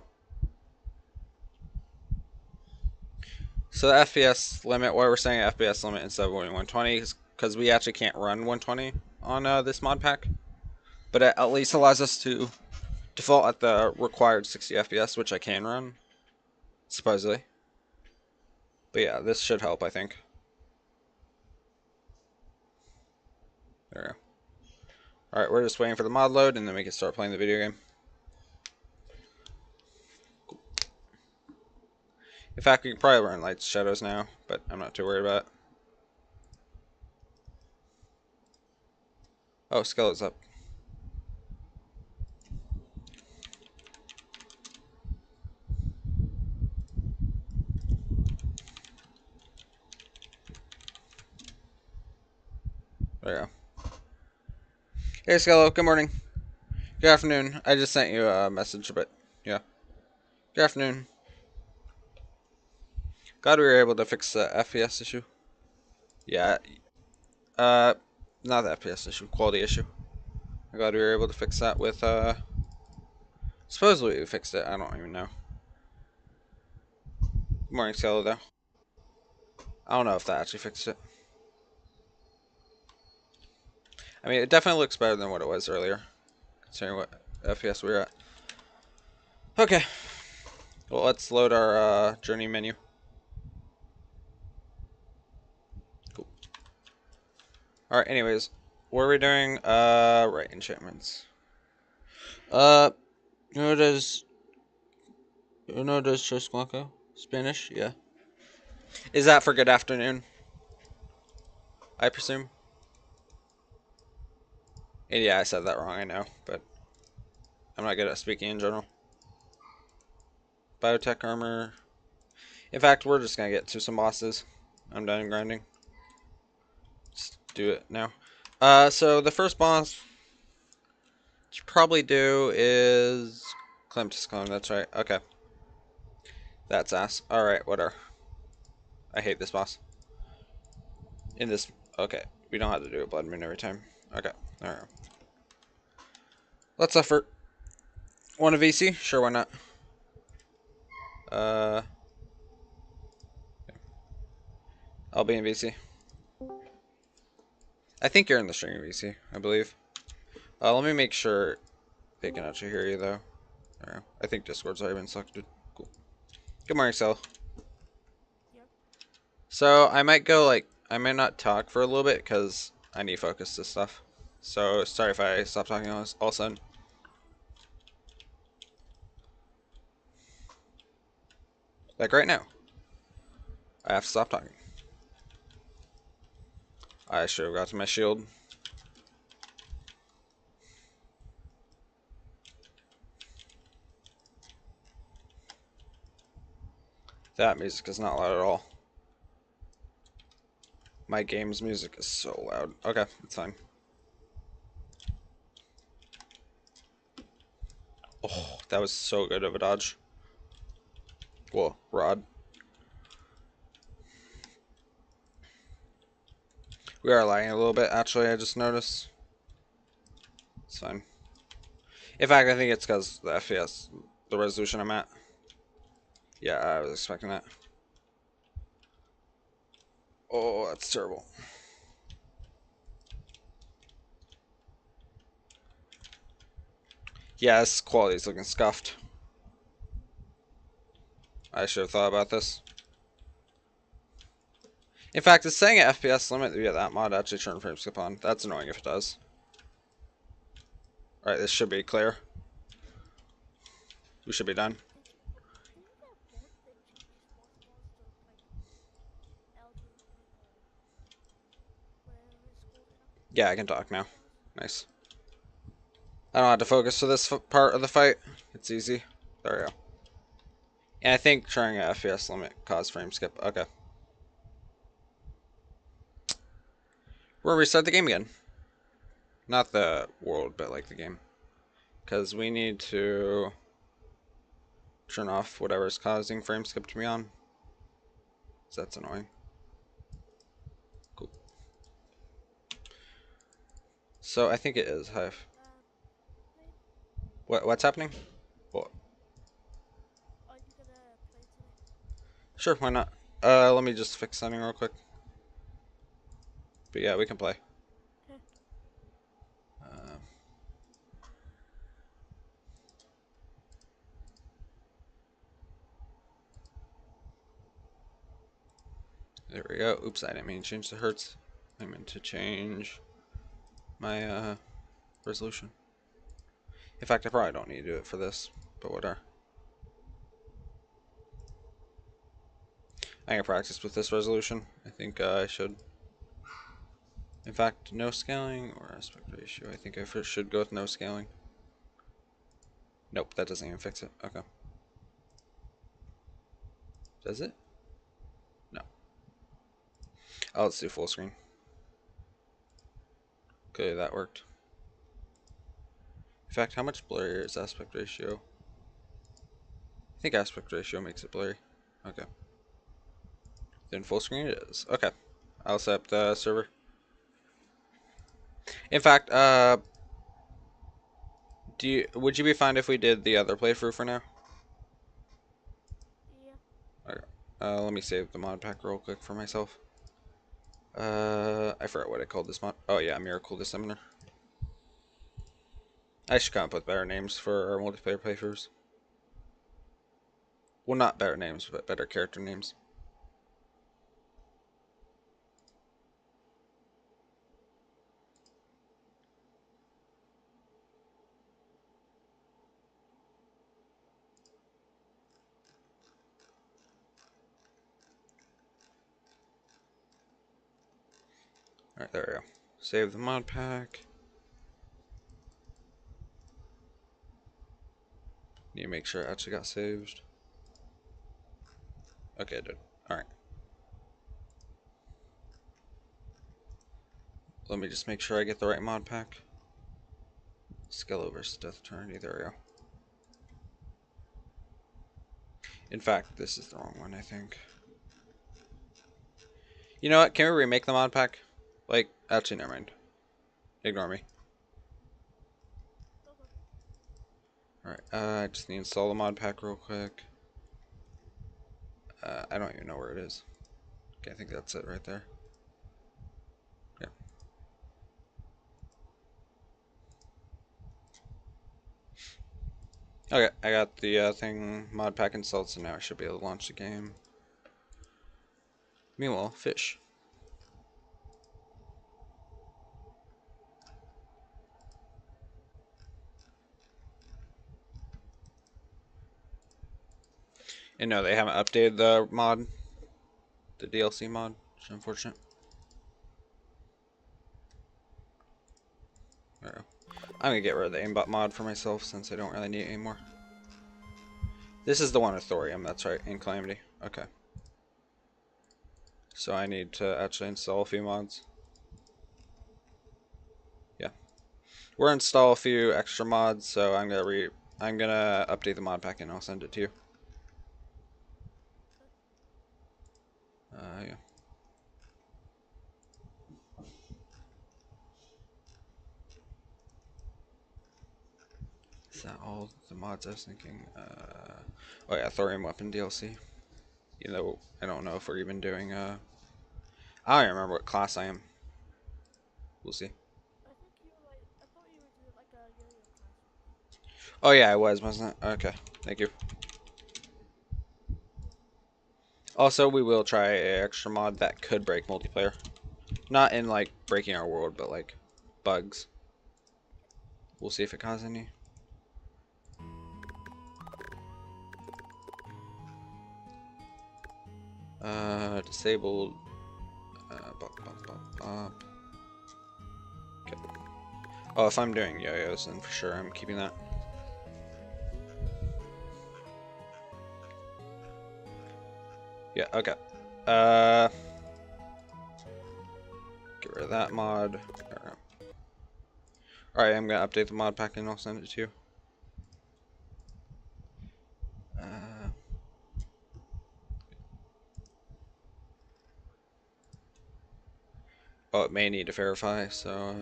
So the FPS limit, why we're saying FPS limit instead of 120 is because we actually can't run 120 on this mod pack. But it at least allows us to default at the required 60 FPS, which I can run, supposedly. But yeah, this should help, I think. There we go. Alright, we're just waiting for the mod load, and then we can start playing the video game. Cool. In fact, we can probably run lights shadows now, but I'm not too worried about it. Oh, Skelo's up. There we go. Hey, Skelo, good morning. Good afternoon. I just sent you a message, but yeah. Good afternoon. Glad we were able to fix the FPS issue. Yeah. Not the FPS issue, quality issue. I'm glad we were able to fix that with, supposedly we fixed it. I don't even know. Good morning, Skelo, though. I don't know if that actually fixed it. I mean, it definitely looks better than what it was earlier, considering what FPS we were at. Okay. Well, let's load our journey menu. Cool. Alright, anyways. What are we doing? Right, enchantments. You know does Tres Blanco? Spanish? Yeah. Is that for good afternoon? I presume? And yeah, I said that wrong, I know, but I'm not good at speaking in general. Biotech armor. In fact, we're just gonna get to some bosses. I'm done grinding. Let's do it now. So the first boss to probably do is Eclipse clone. That's right. Okay. That's ass. Alright, whatever. I hate this boss. In this. Okay. We don't have to do a blood moon every time. Okay. Alright. Let's effort. Want a VC? Sure, why not? I'll be in VC. I think you're in the string VC, I believe. Let me make sure they can actually hear you, though. I think Discord's already been selected. Cool. Good morning, Skelo. Yep. So, I might go, like, I might not talk for a little bit, because I need focus to stuff. So, sorry if I stop talking all of a sudden. Like right now. I have to stop talking. I should have got to my shield. That music is not loud at all. My game's music is so loud. Okay, it's fine. Oh, that was so good of a dodge. Whoa, rod. We are lagging a little bit, actually, I just noticed. It's fine. In fact, I think it's because the FPS, the resolution I'm at. Yeah, I was expecting that. Oh, that's terrible. Yeah, this quality is looking scuffed. I should have thought about this. In fact, it's saying an FPS limit. Yeah, that mod actually turned frame skip on. That's annoying if it does. Alright, this should be clear. We should be done. Didn't that mod that changes most mods to look like algae whatever it's called right now? Yeah, I can talk now. Mods? Nice. I don't have to focus to this part of the fight. It's easy. There we go. And I think trying an FPS limit caused frame skip. Okay. We'll restart the game again. Not the world, but like the game. Because we need to turn off whatever's causing frame skip to be on. So that's annoying. Cool. So I think it is Hive. What's happening? What? Are you gonna play today? Sure, why not? Let me just fix something real quick. But yeah, we can play. There we go. Oops, I didn't mean to change the hertz. I meant to change my resolution. In fact, I probably don't need to do it for this, but whatever. I can practice with this resolution. I think I should. In fact, no scaling or aspect ratio. I think I should go with no scaling. Nope, that doesn't even fix it. Okay. Does it? No. Oh, let's do full screen. Okay, that worked. In fact, how much blurrier is aspect ratio? I think aspect ratio makes it blurry. Okay. Then full screen it is. Okay. I'll set up the server. In fact, would you be fine if we did the other playthrough for now? Yeah. Okay. Let me save the mod pack real quick for myself. I forgot what I called this mod. Oh yeah, Miracle Dissembler. I should come up with better names for our multiplayer playthroughs. Well, not better names, but better character names. Alright, there we go. Save the mod pack. Need to make sure it actually got saved. Okay, it did. Alright. Let me just make sure I get the right mod pack. Skelo versus Death Eternity. There we go. In fact, this is the wrong one, I think. You know what? Can we remake the mod pack? Like, actually, never mind. Ignore me. Okay. Alright, I just need to install the mod pack real quick. I don't even know where it is. Okay, I think that's it right there. Yeah. Okay, I got the thing mod pack installed, so now I should be able to launch the game. Meanwhile, fish. And no, they haven't updated the mod, the DLC mod, which is unfortunate. There we go. I'm gonna get rid of the aimbot mod for myself since I don't really need it anymore. This is the one with thorium, that's right, in Calamity. Okay. So I need to actually install a few mods. Yeah. We're install a few extra mods, so I'm gonna update the mod pack and I'll send it to you. Yeah. Is that all the mods I was thinking? Oh yeah, thorium weapon DLC. You know, I don't know if we're even doing I don't even remember what class I am. We'll see. I think you were like, I thought you were doing like a yo-yo class. Oh yeah, I was, wasn't it? Okay, thank you. Also, we will try a extra mod that could break multiplayer. Not in like breaking our world, but like bugs. We'll see if it caused any. Disabled. Okay. Oh, if I'm doing yo-yos, then for sure I'm keeping that. Yeah, okay. Get rid of that mod. Alright, I'm gonna update the mod pack and I'll send it to you. Oh, it may need to verify, so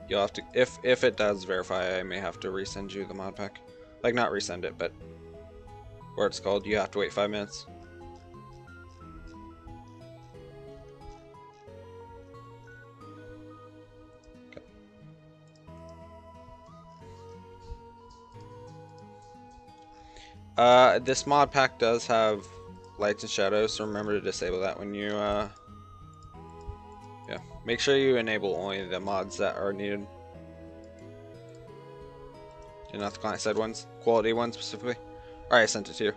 you'll have to, if it does verify, I may have to resend you the mod pack. Like, not resend it, but where it's called, you have to wait 5 minutes. This mod pack does have lights and shadows, so remember to disable that when you, yeah. Make sure you enable only the mods that are needed. And not the client-side ones, quality ones specifically. Alright, I sent it to you.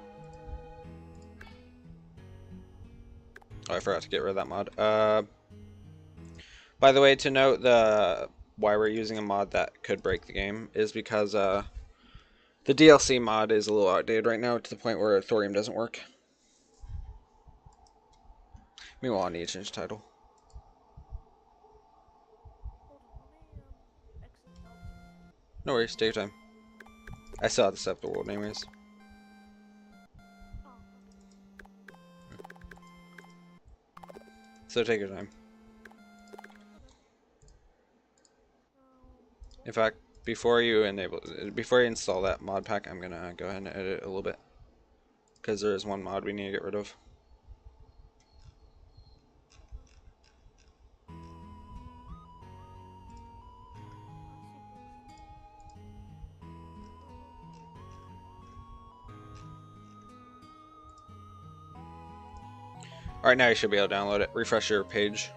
Oh, I forgot to get rid of that mod. By the way, to note why we're using a mod that could break the game is because, the DLC mod is a little outdated right now to the point where thorium doesn't work. Meanwhile, I need to change the title. Hold on, let me exit out. No worries, take your time. I still have to set up the world anyways. Oh, So take your time. In fact, before you install that mod pack, I'm gonna go ahead and edit it a little bit. Because there is one mod we need to get rid of. Alright, now you should be able to download it. Refresh your page.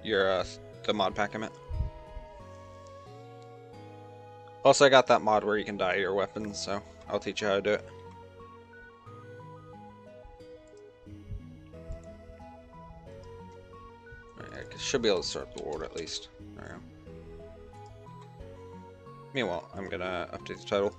The mod pack I meant. Also, I got that mod where you can dye your weapons, so I'll teach you how to do it. Alright, I should be able to start the world at least. There we go. Meanwhile, I'm gonna update the title.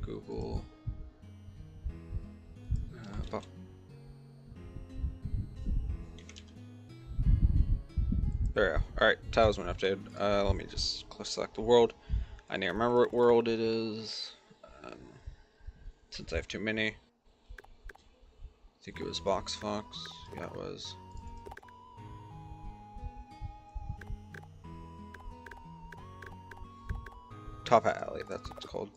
Google. There we go. Alright, title's been updated. Let me just select the world. I need to remember what world it is. Since I have too many. I think it was Box Fox. Yeah, it was. Top Hat Alley, that's what it's called.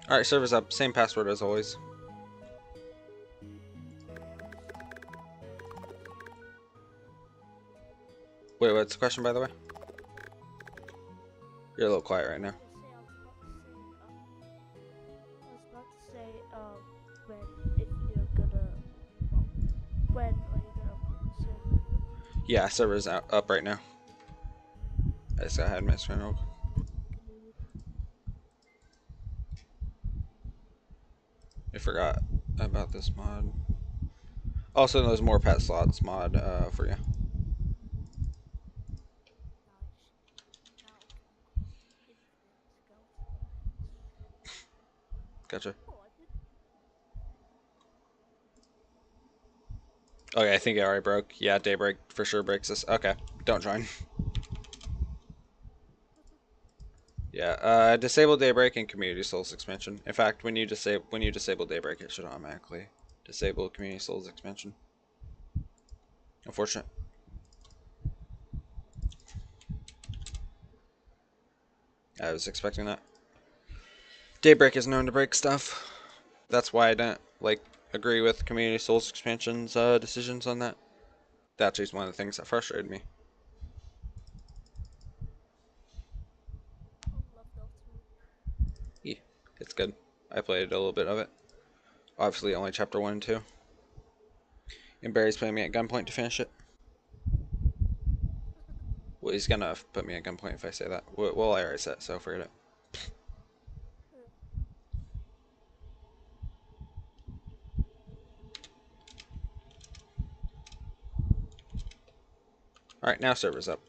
Alright, server's up. Same password as always. Wait, what's the question, by the way? You're a little quiet right now. When are you gonna open the server? Yeah, server's up right now. I just got my screen open. I forgot about this mod. Also, there's more pet slots mod for you. Gotcha. Okay, I think it already broke. Yeah, Daybreak for sure breaks this. Okay. Don't join. Yeah, disable Daybreak and Community Souls expansion. In fact, when you disable Daybreak, it should automatically disable Community Souls expansion. Unfortunate. I was expecting that. Daybreak is known to break stuff. That's why I don't agree with Community Souls expansion's decisions on that. That's just one of the things that frustrated me. I love Dosent. Yeah, it's good. I played a little bit of it. Obviously, only chapter 1 and 2. And Barry's putting me at gunpoint to finish it. Well, he's gonna put me at gunpoint if I say that. Well, I already said it, so forget it. Alright, now server's up.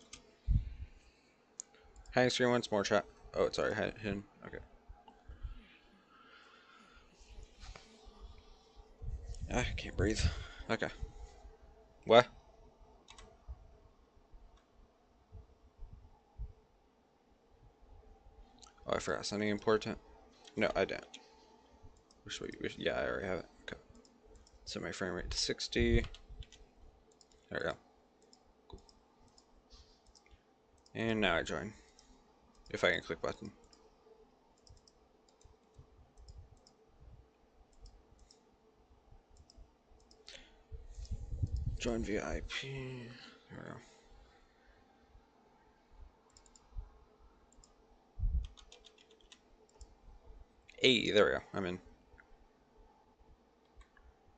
Hiding screen once more, chat. Oh, it's already hidden. Okay. I can't breathe. Okay. What? Oh, I forgot something important. No, I didn't. Yeah, I already have it. Okay. Set my frame rate to 60. There we go. Cool. And now I join. If I can click button. Join via IP. There we go. Hey, there we go. I'm in.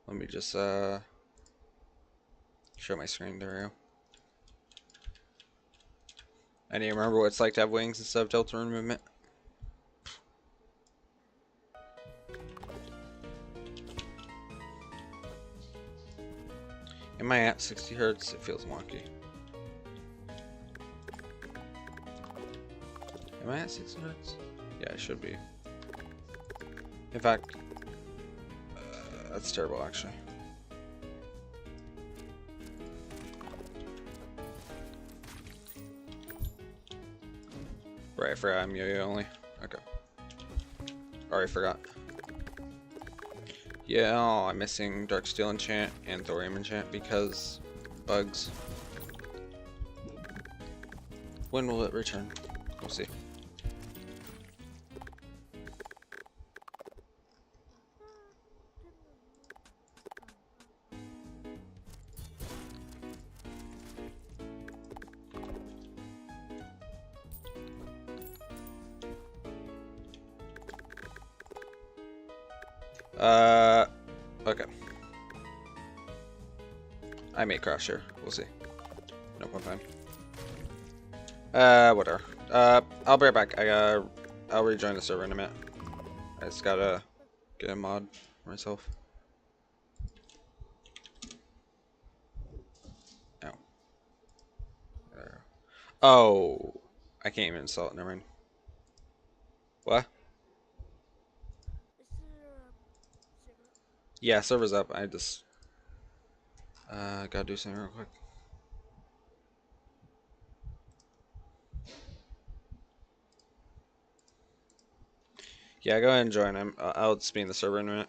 Let me just show my screen. There we go. I need to remember what it's like to have wings instead of deltarune movement. Am I at 60 hertz? It feels wonky. Am I at 60 hertz? Yeah, I should be. In fact, that's terrible actually. Right, I forgot I'm yo-yo only. Okay. Already forgot. Yeah, oh, I'm missing Darksteel enchant and Thorium enchant because bugs. When will it return? We'll see. Okay. I may crash here. We'll see. No problem. Whatever. I'll be right back. I'll rejoin the server in a minute. I just gotta get a mod for myself. Ow. There. Oh, I can't even install it. Never mind. What? Is there server? Yeah, server's up. I just gotta do something real quick. Yeah, go ahead and join. I'll just be in the server in a minute.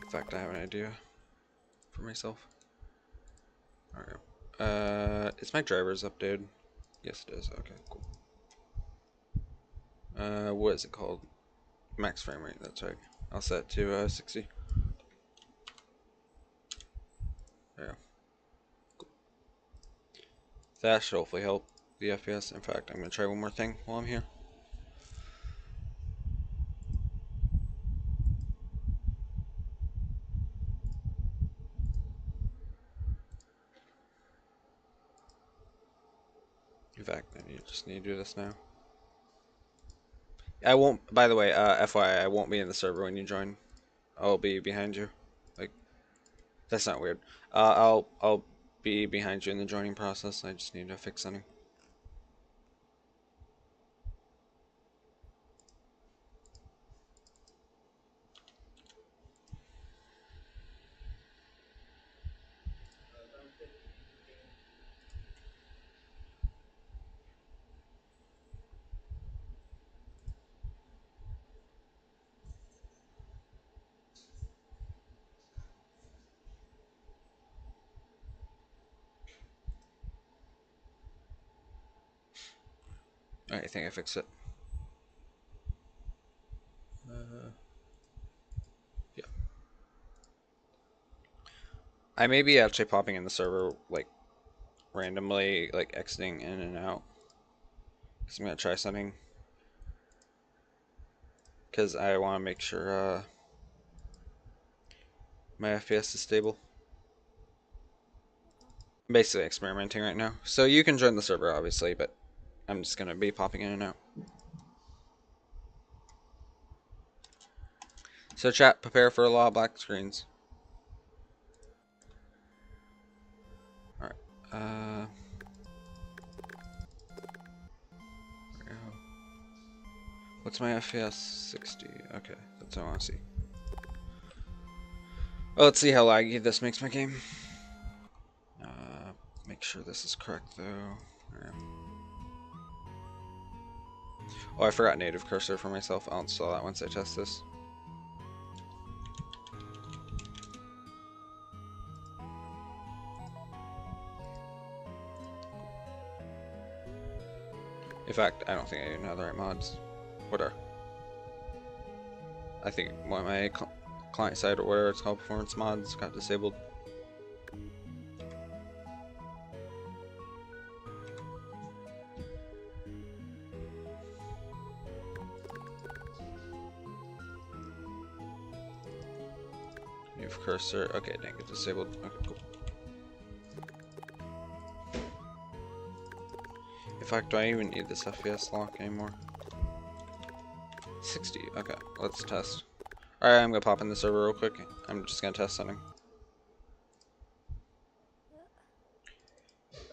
In fact, I have an idea for myself. Alright. Is my drivers updated? Yes, it is. Okay, cool. What is it called? Max frame rate. That's right. I'll set it to 60. There we go. Cool. That should hopefully help the FPS. In fact, I'm gonna try one more thing while I'm here. In fact, just need to do this now. I won't. By the way, FYI, I won't be in the server when you join. I'll be behind you. Like, that's not weird. I'll be behind you in the joining process. I just need to fix something. I think I fixed it. Yeah. I may be actually popping in the server, like, randomly, like, exiting in and out. Because I'm going to try something. Because I want to make sure my FPS is stable. I'm basically experimenting right now. So you can join the server, obviously, but I'm just going to be popping in and out. So chat, prepare for a lot of black screens. Alright. What's my FPS? 60. Okay, that's what I want to see. Well, let's see how laggy this makes my game. Make sure this is correct though. Right. Oh, I forgot native cursor for myself. I'll install that once I test this. In fact, I don't think I even have the right mods. What are? I think one of my client side or whatever it's called, performance mods, got disabled. Native cursor. Okay, it didn't get disabled. Okay, cool. In fact, do I even need this FPS lock anymore? 60. Okay, let's test. Alright, I'm gonna pop in the server real quick. I'm just gonna test something.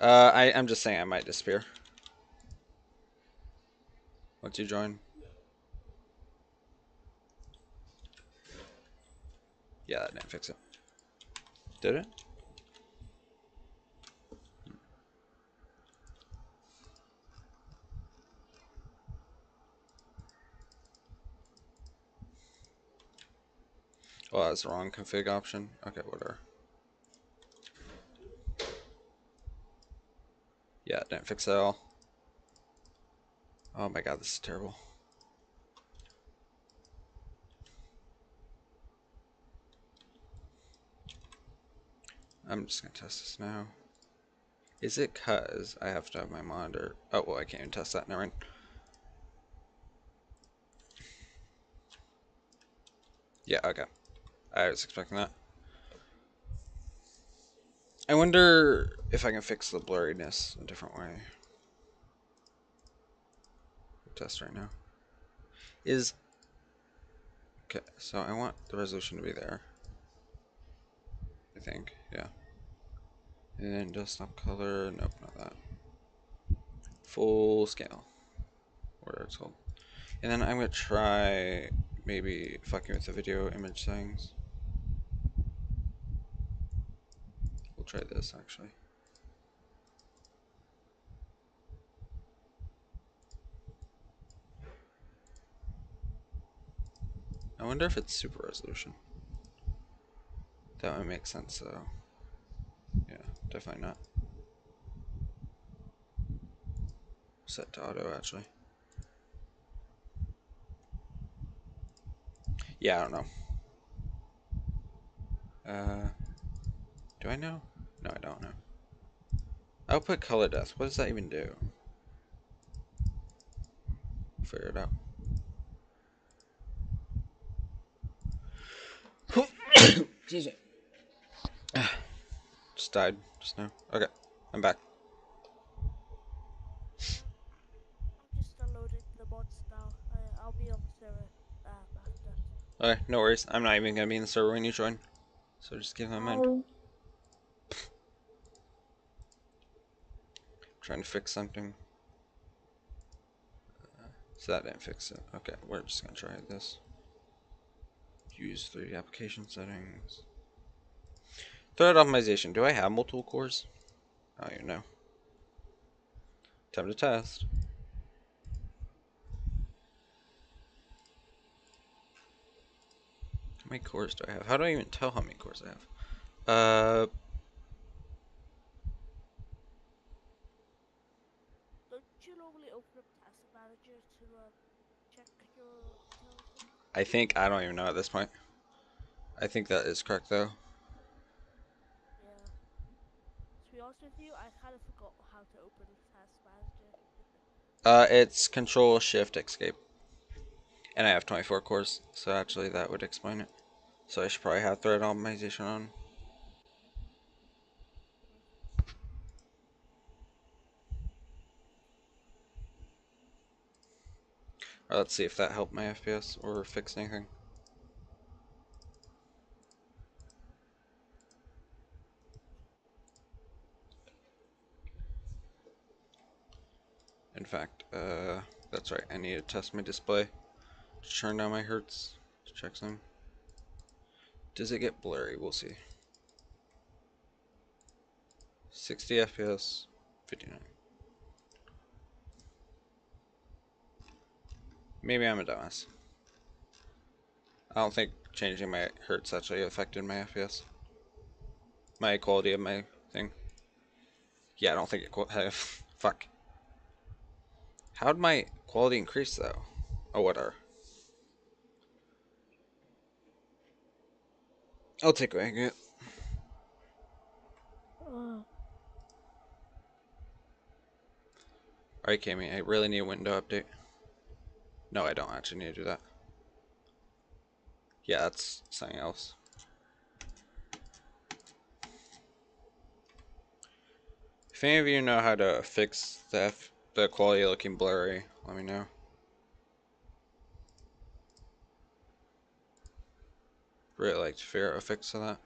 I'm just saying I might disappear. Once you join. Yeah, that didn't fix it. Did it? Oh, that's the wrong config option. Okay, whatever. Yeah, it didn't fix it at all. Oh my god, this is terrible. I'm just gonna test this now. Is it cause I have to have my monitor? Oh, well, I can't even test that. Never mind. Yeah, okay. I was expecting that. I wonder if I can fix the blurriness a different way. Test right now. Okay, so I want the resolution to be there. I think, yeah. And then desktop color, nope, not that. Full scale, whatever it's called. And then I'm gonna try maybe fucking with the video image settings. We'll try this actually. I wonder if it's super resolution. That would make sense though. Yeah, definitely not. Set to auto actually. Yeah, I don't know. Do I know? No, I don't know. Output color depth. What does that even do? Figure it out. Excuse me. Just died just now. Okay, I'm back. I'm just downloading the mods now. I'll be on the server after. Okay, no worries. I'm not even gonna be in the server when you join. So just keep that in mind. Trying to fix something. So that didn't fix it. Okay, we're just gonna try this. Use 3D application settings. Thread optimization. Do I have multiple cores? I don't even know. Time to test. How many cores do I have? How do I even tell how many cores I have? Don't you normally open up tasks check your intelligence? I don't even know at this point. I think that is correct though. Yeah. To be honest with you, I kind of forgot how to open Task Manager. It's Control Shift Escape, and I have 24 cores, so actually that would explain it. So I should probably have thread optimization on. Let's see if that helped my FPS or fixed anything. In fact, that's right. I need to test my display to turn down my hertz to check some. Does it get blurry? We'll see. 60 FPS, 59. Maybe I'm a dumbass. I don't think changing my hertz actually affected my FPS. My quality of my thing. Yeah, I don't think it. Fuck. How'd my quality increase though? Oh, whatever. I'll take away it. Alright, Cammy, I really need a window update. No, I don't actually need to do that. Yeah, that's something else. If any of you know how to fix the quality looking blurry, let me know. Really like to figure out a fix to that.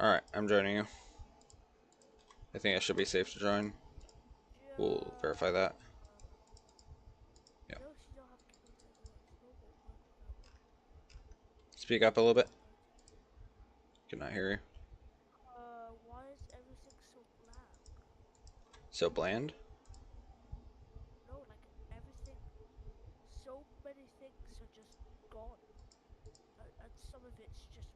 Alright, I'm joining you. I think I should be safe to join. We'll verify that. Yep. Speak up a little bit. Can I hear you? Why is everything so black? So bland? No, like everything. So many things are just gone. And some of it's just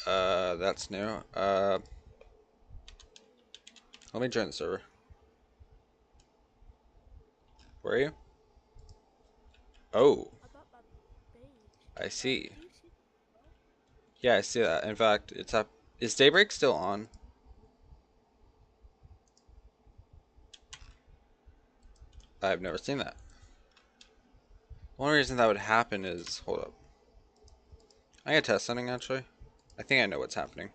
black. That's new. Let me join the server. Where are you? Oh, I'm at my page. I see. Do you see the Yeah, I see that. In fact, it's up. Is Daybreak still on? I've never seen that. The only reason that would happen is, hold up. I gotta test something actually. I think I know what's happening.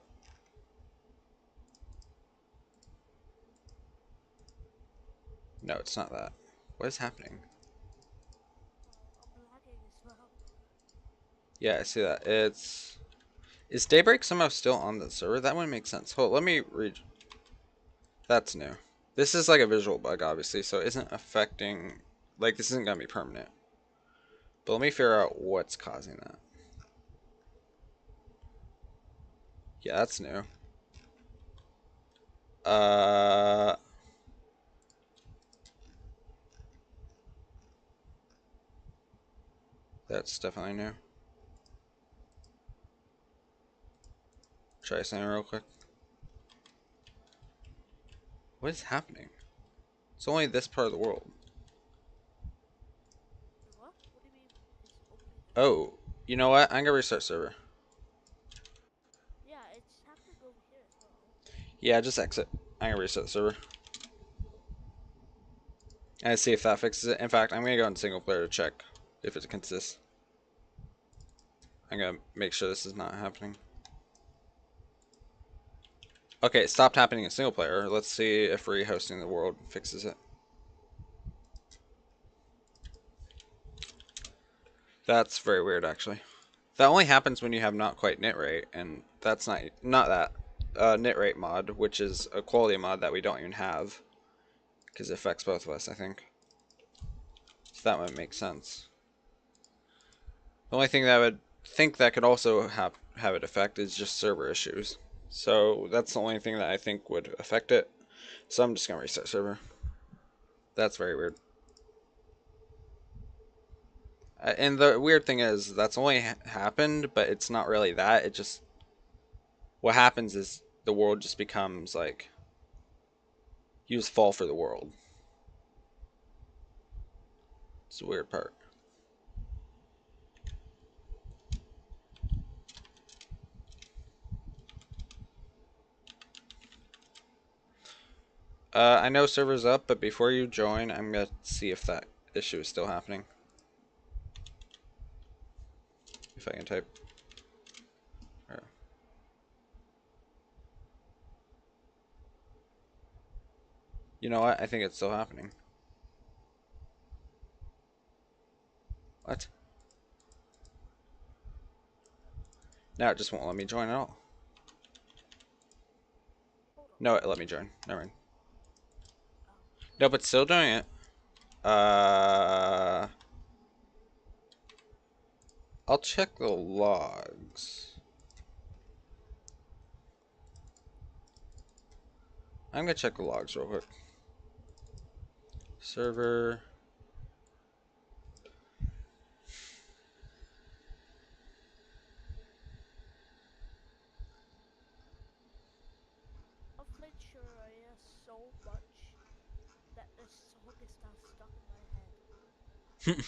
No, it's not that. What is happening? I'm lagging as well. Yeah, I see that. Is Daybreak somehow still on the server? That wouldn't make sense. Hold, let me read. That's new. This is like a visual bug, obviously, so it isn't affecting. Like, this isn't gonna be permanent. But let me figure out what's causing that. Yeah, that's new. Uh, that's definitely new. Try something real quick. What is happening? It's only this part of the world. What? What do you mean it's opening? Oh, you know what? I'm gonna restart server. Yeah, it's happening over here as well. Yeah, just exit. I'm gonna restart the server. And see if that fixes it. In fact, I'm gonna go in single player to check if it consists. I'm gonna make sure this is not happening. Okay, it stopped happening in single player. Let's see if rehosting the world fixes it. That's very weird, actually. That only happens when you have not quite nit rate, and that's not that nit rate mod, which is a quality mod that we don't even have, because it affects both of us, I think. So that might make sense. The only thing that I would think that could also have it affect is just server issues. So that's the only thing that I think would affect it. So I'm just gonna reset server. That's very weird. And the weird thing is that's only happened, but it's not really that. It just what happens is the world just becomes like use fall for the world. It's the weird part. I know server's up, but before you join, I'm gonna see if that issue is still happening. If I can type. Or... You know what? I think it's still happening. What? Now it just won't let me join at all. No, it let me join. Never mind. Nope, it's still doing it. I'll check the logs. I'm gonna check the logs real quick. Server. I've played Terraria so much that this song is now stuck in my head.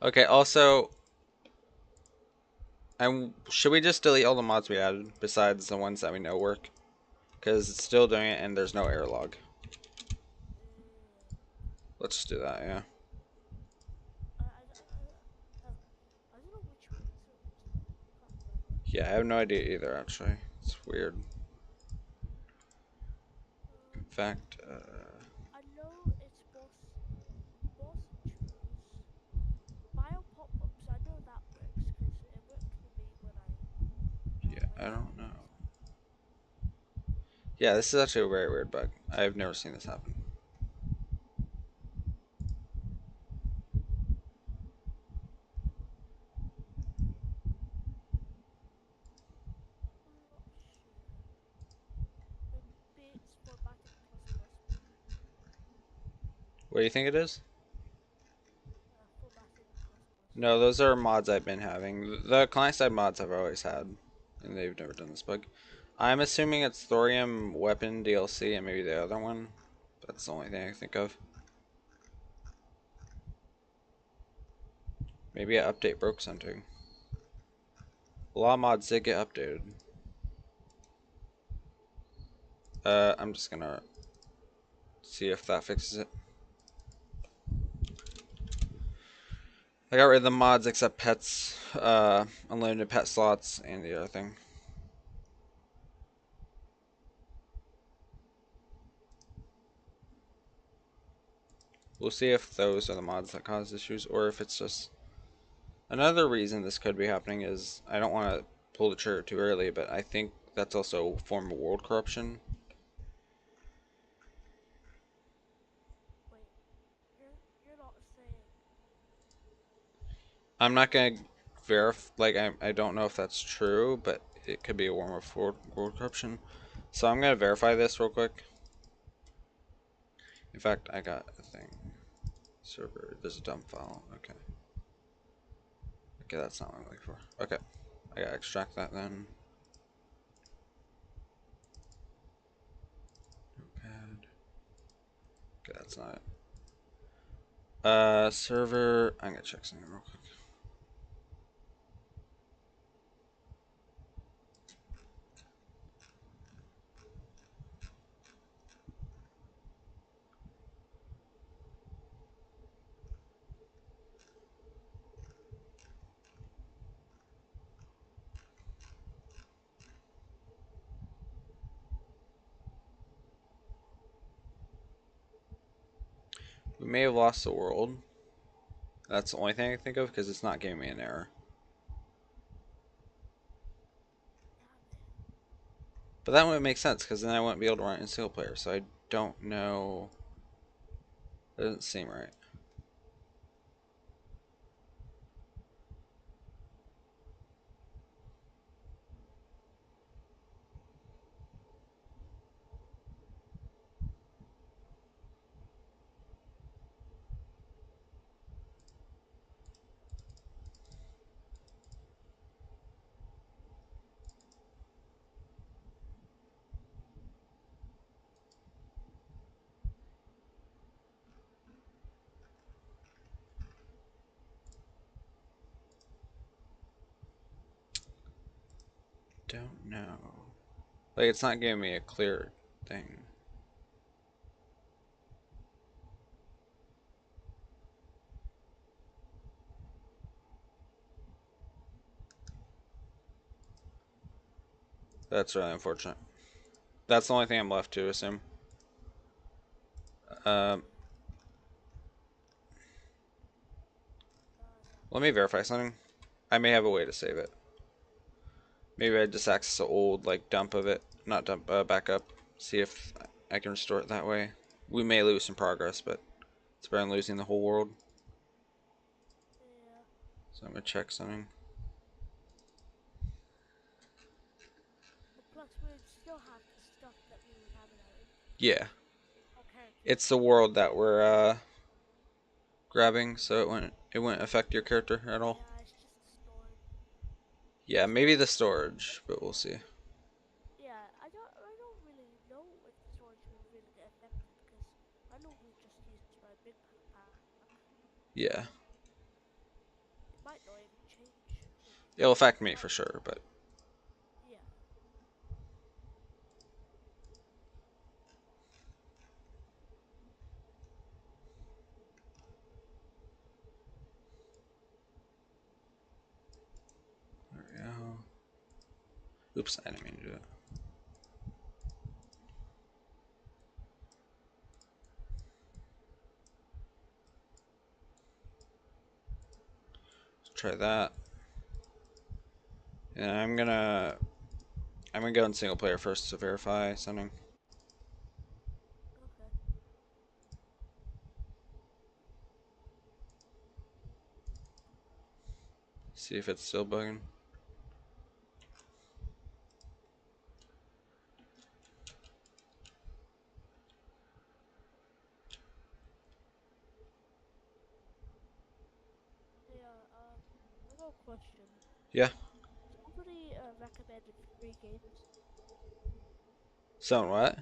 Okay, also, should we just delete all the mods we added besides the ones that we know work? Because it's still doing it and there's no error log. Let's just do that, yeah. I don't know which ones it was though. I can't remember. Yeah, I have no idea either, actually. It's weird. In fact, I know it's boss and choose. Bio pop-ups, I know that works because it worked for me when I yeah, I went don't through know. it. Yeah, this is actually a very weird bug. I've never seen this happen. I'm not sure. Maybe it's formatting plus plus maybe. What do you think it is? Formatting plus plus. No, those are mods I've been having. The client-side mods I've always had, and they've never done this bug. I'm assuming it's thorium weapon DLC and maybe the other one. That's the only thing I can think of. Maybe an update broke something. A lot of mods did get updated. I'm just gonna see if that fixes it. I got rid of the mods except pets, unlimited pet slots, and the other thing. We'll see if those are the mods that cause issues, or if it's just... Another reason this could be happening is, I don't want to pull the trigger too early, but I think that's also a form of world corruption. Wait, you're not saying. I'm not gonna verify, like, I don't know if that's true, but it could be a form of world corruption. So I'm gonna verify this real quick. In fact, I got a thing. Server, there's a dump file, okay. Okay, that's not what I'm looking for. Okay, I gotta extract that then. Notepad. Okay, that's not it. Server, I'm gonna check something real quick. We may have lost the world. That's the only thing I can think of because it's not giving me an error. But that wouldn't make sense because then I wouldn't be able to run it in single player. So I don't know. It doesn't seem right. don't know. Like, it's not giving me a clear thing. That's really unfortunate. That's the only thing I'm left to assume. Um, let me verify something. I may have a way to save it. Maybe I just access an old like dump of it, not dump, backup. See if I can restore it that way. We may lose some progress, but it's better than losing the whole world. Yeah. So I'm gonna check something. But plus, we would still have the stuff that we would have in our inventory. Yeah, Our character. it's the world that we're grabbing, so it wouldn't affect your character at all. Yeah, it's just the storage. Yeah, maybe the storage, but we'll see. Yeah, I don't really know if the storage will really get affected because I know we just used my big pack. Yeah, It might not even change with you. it'll affect It me for might. sure, but Yeah. there we go. Oops, I didn't mean to do it. Let's try that. And I'm gonna go in single player first to verify something. Okay. See if it's still bugging. Yeah. I got a question. Yeah. Somebody recommended 3 games. Sound what?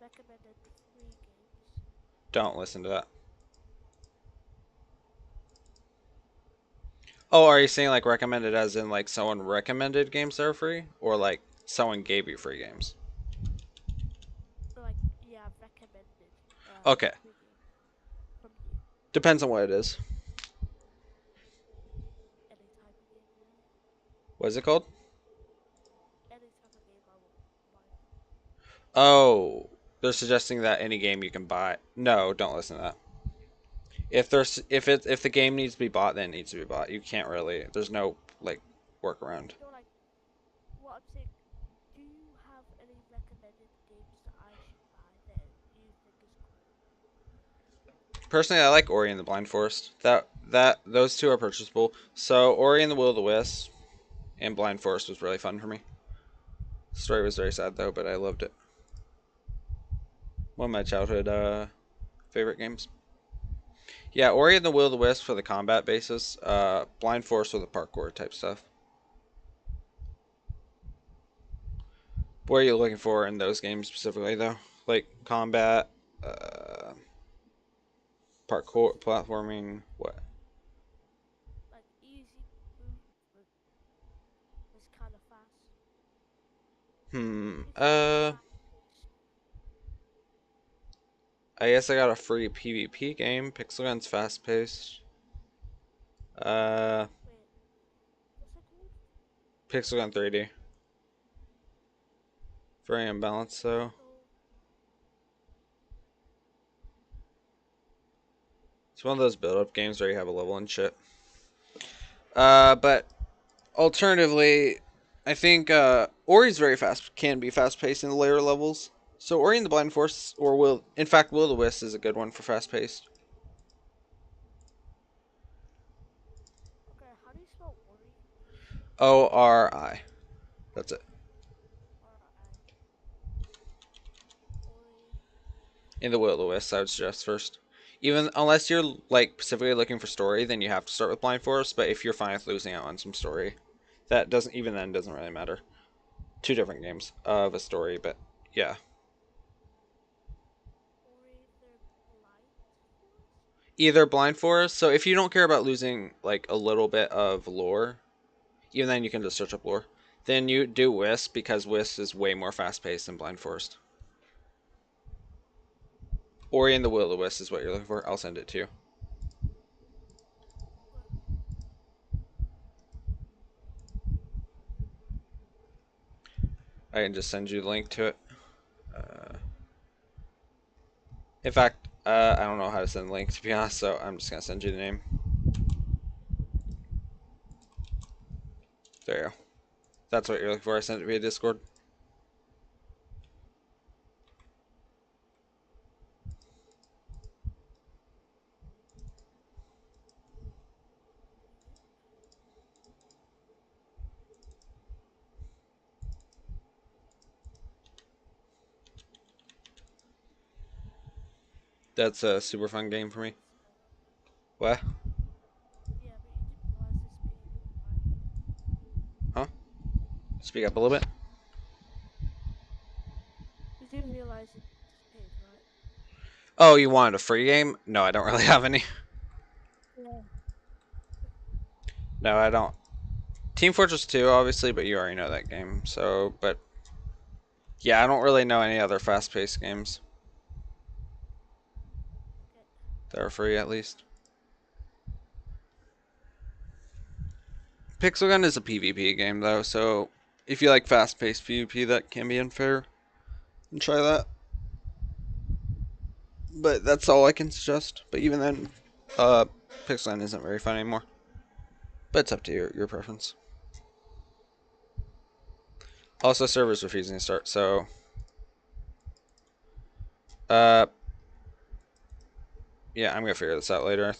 Recommended 3 games. Don't listen to that. Oh, are you saying like recommended as in like someone recommended games that are free? Or like someone gave you free games? Like, yeah, recommended Okay. 3 games from you. Depends on what it is. Any type of game, really. What is it called? Any type of game I will buy. Oh, they're suggesting that any game you can buy. No, don't listen to that. If the game needs to be bought, then it needs to be bought. You can't really. There's no like workaround. No, like, what I'm saying, do you have any recommended games that I should buy that you think is cool? Personally, I like Ori and the Blind Forest. That those two are purchasable. So Ori and the Will of the Wisps and Blind Forest was really fun for me. The story was very sad though, but I loved it. One of my childhood favorite games. Yeah, Ori and the Will of the Wisp for the combat basis. Blind Forest for the parkour type stuff. What are you looking for in those games specifically though? Like combat, parkour, platforming, what? Like, easy movement is kind of fast. Hmm. If it's fast, I guess I got a free PvP game. Pixel Gun's fast paced. Uh, wait, what's it called? Pixel Gun 3D. Very unbalanced though. So, It's one of those build up games where you have a level and shit. But alternatively, I think Ori's very fast, can be fast paced in the later levels. So Ori and the Blind Force, or in fact, Will of the Wisp is a good one for fast paced. okay, how do you spell Ori? Ori. That's it. R-I. Ori. In the Will of the Wisp, I would suggest first. Even unless you're like specifically looking for story, then you have to start with Blind Forest. But if you're fine with losing out on some story, that doesn't even then doesn't really matter. Two different games of a story, but yeah. Ori the Blind Forest? Either Blind Forest. So if you don't care about losing like a little bit of lore, even then you can just search up lore. Then you do Wisp, because Wisp is way more fast-paced than Blind Forest. Ori and the Will-O-Wisp is what you're looking for. I'll send it to you. I can just send you the link to it. In fact, I don't know how to send the link, to be honest, so I'm just going to send you the name. There you go. That's what you're looking for. I sent it via Discord. That's a super fun game for me. What? Yeah, but you didn't realise this being right? Huh? Speak up a little bit. You do realise it's paid, right? Oh, you wanted a free game? No, I don't really have any. Yeah. No, I don't. Team Fortress 2, obviously, but you already know that game. So, but yeah, I don't really know any other fast-paced games Okay. that are free, at least. Pixel Gun is a PvP game, though, so if you like fast-paced PvP, that can be unfair. And try that. But that's all I can suggest. But even then, Pixel Gun isn't very fun anymore. But it's up to your preference. Also, servers refusing to start, so yeah, I'm gonna figure this out later.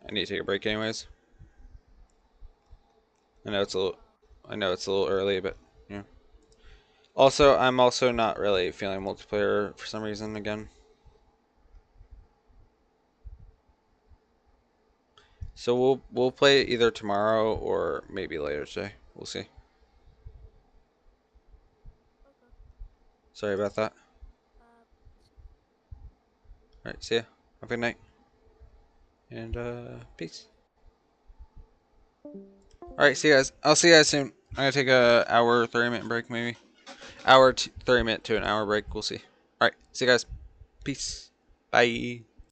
I need to take a break anyways. I know it's a little early, but yeah. Also, I'm also not really feeling multiplayer for some reason again. So we'll play either tomorrow or maybe later today. We'll see. Okay. Sorry about that. Um, Alright, see ya. Have a good night. And peace. Alright, see you guys. I'll see you guys soon. I'm gonna take a hour 30-minute break maybe. 30-minute to an hour break, we'll see. Alright, see you guys. Peace. Bye.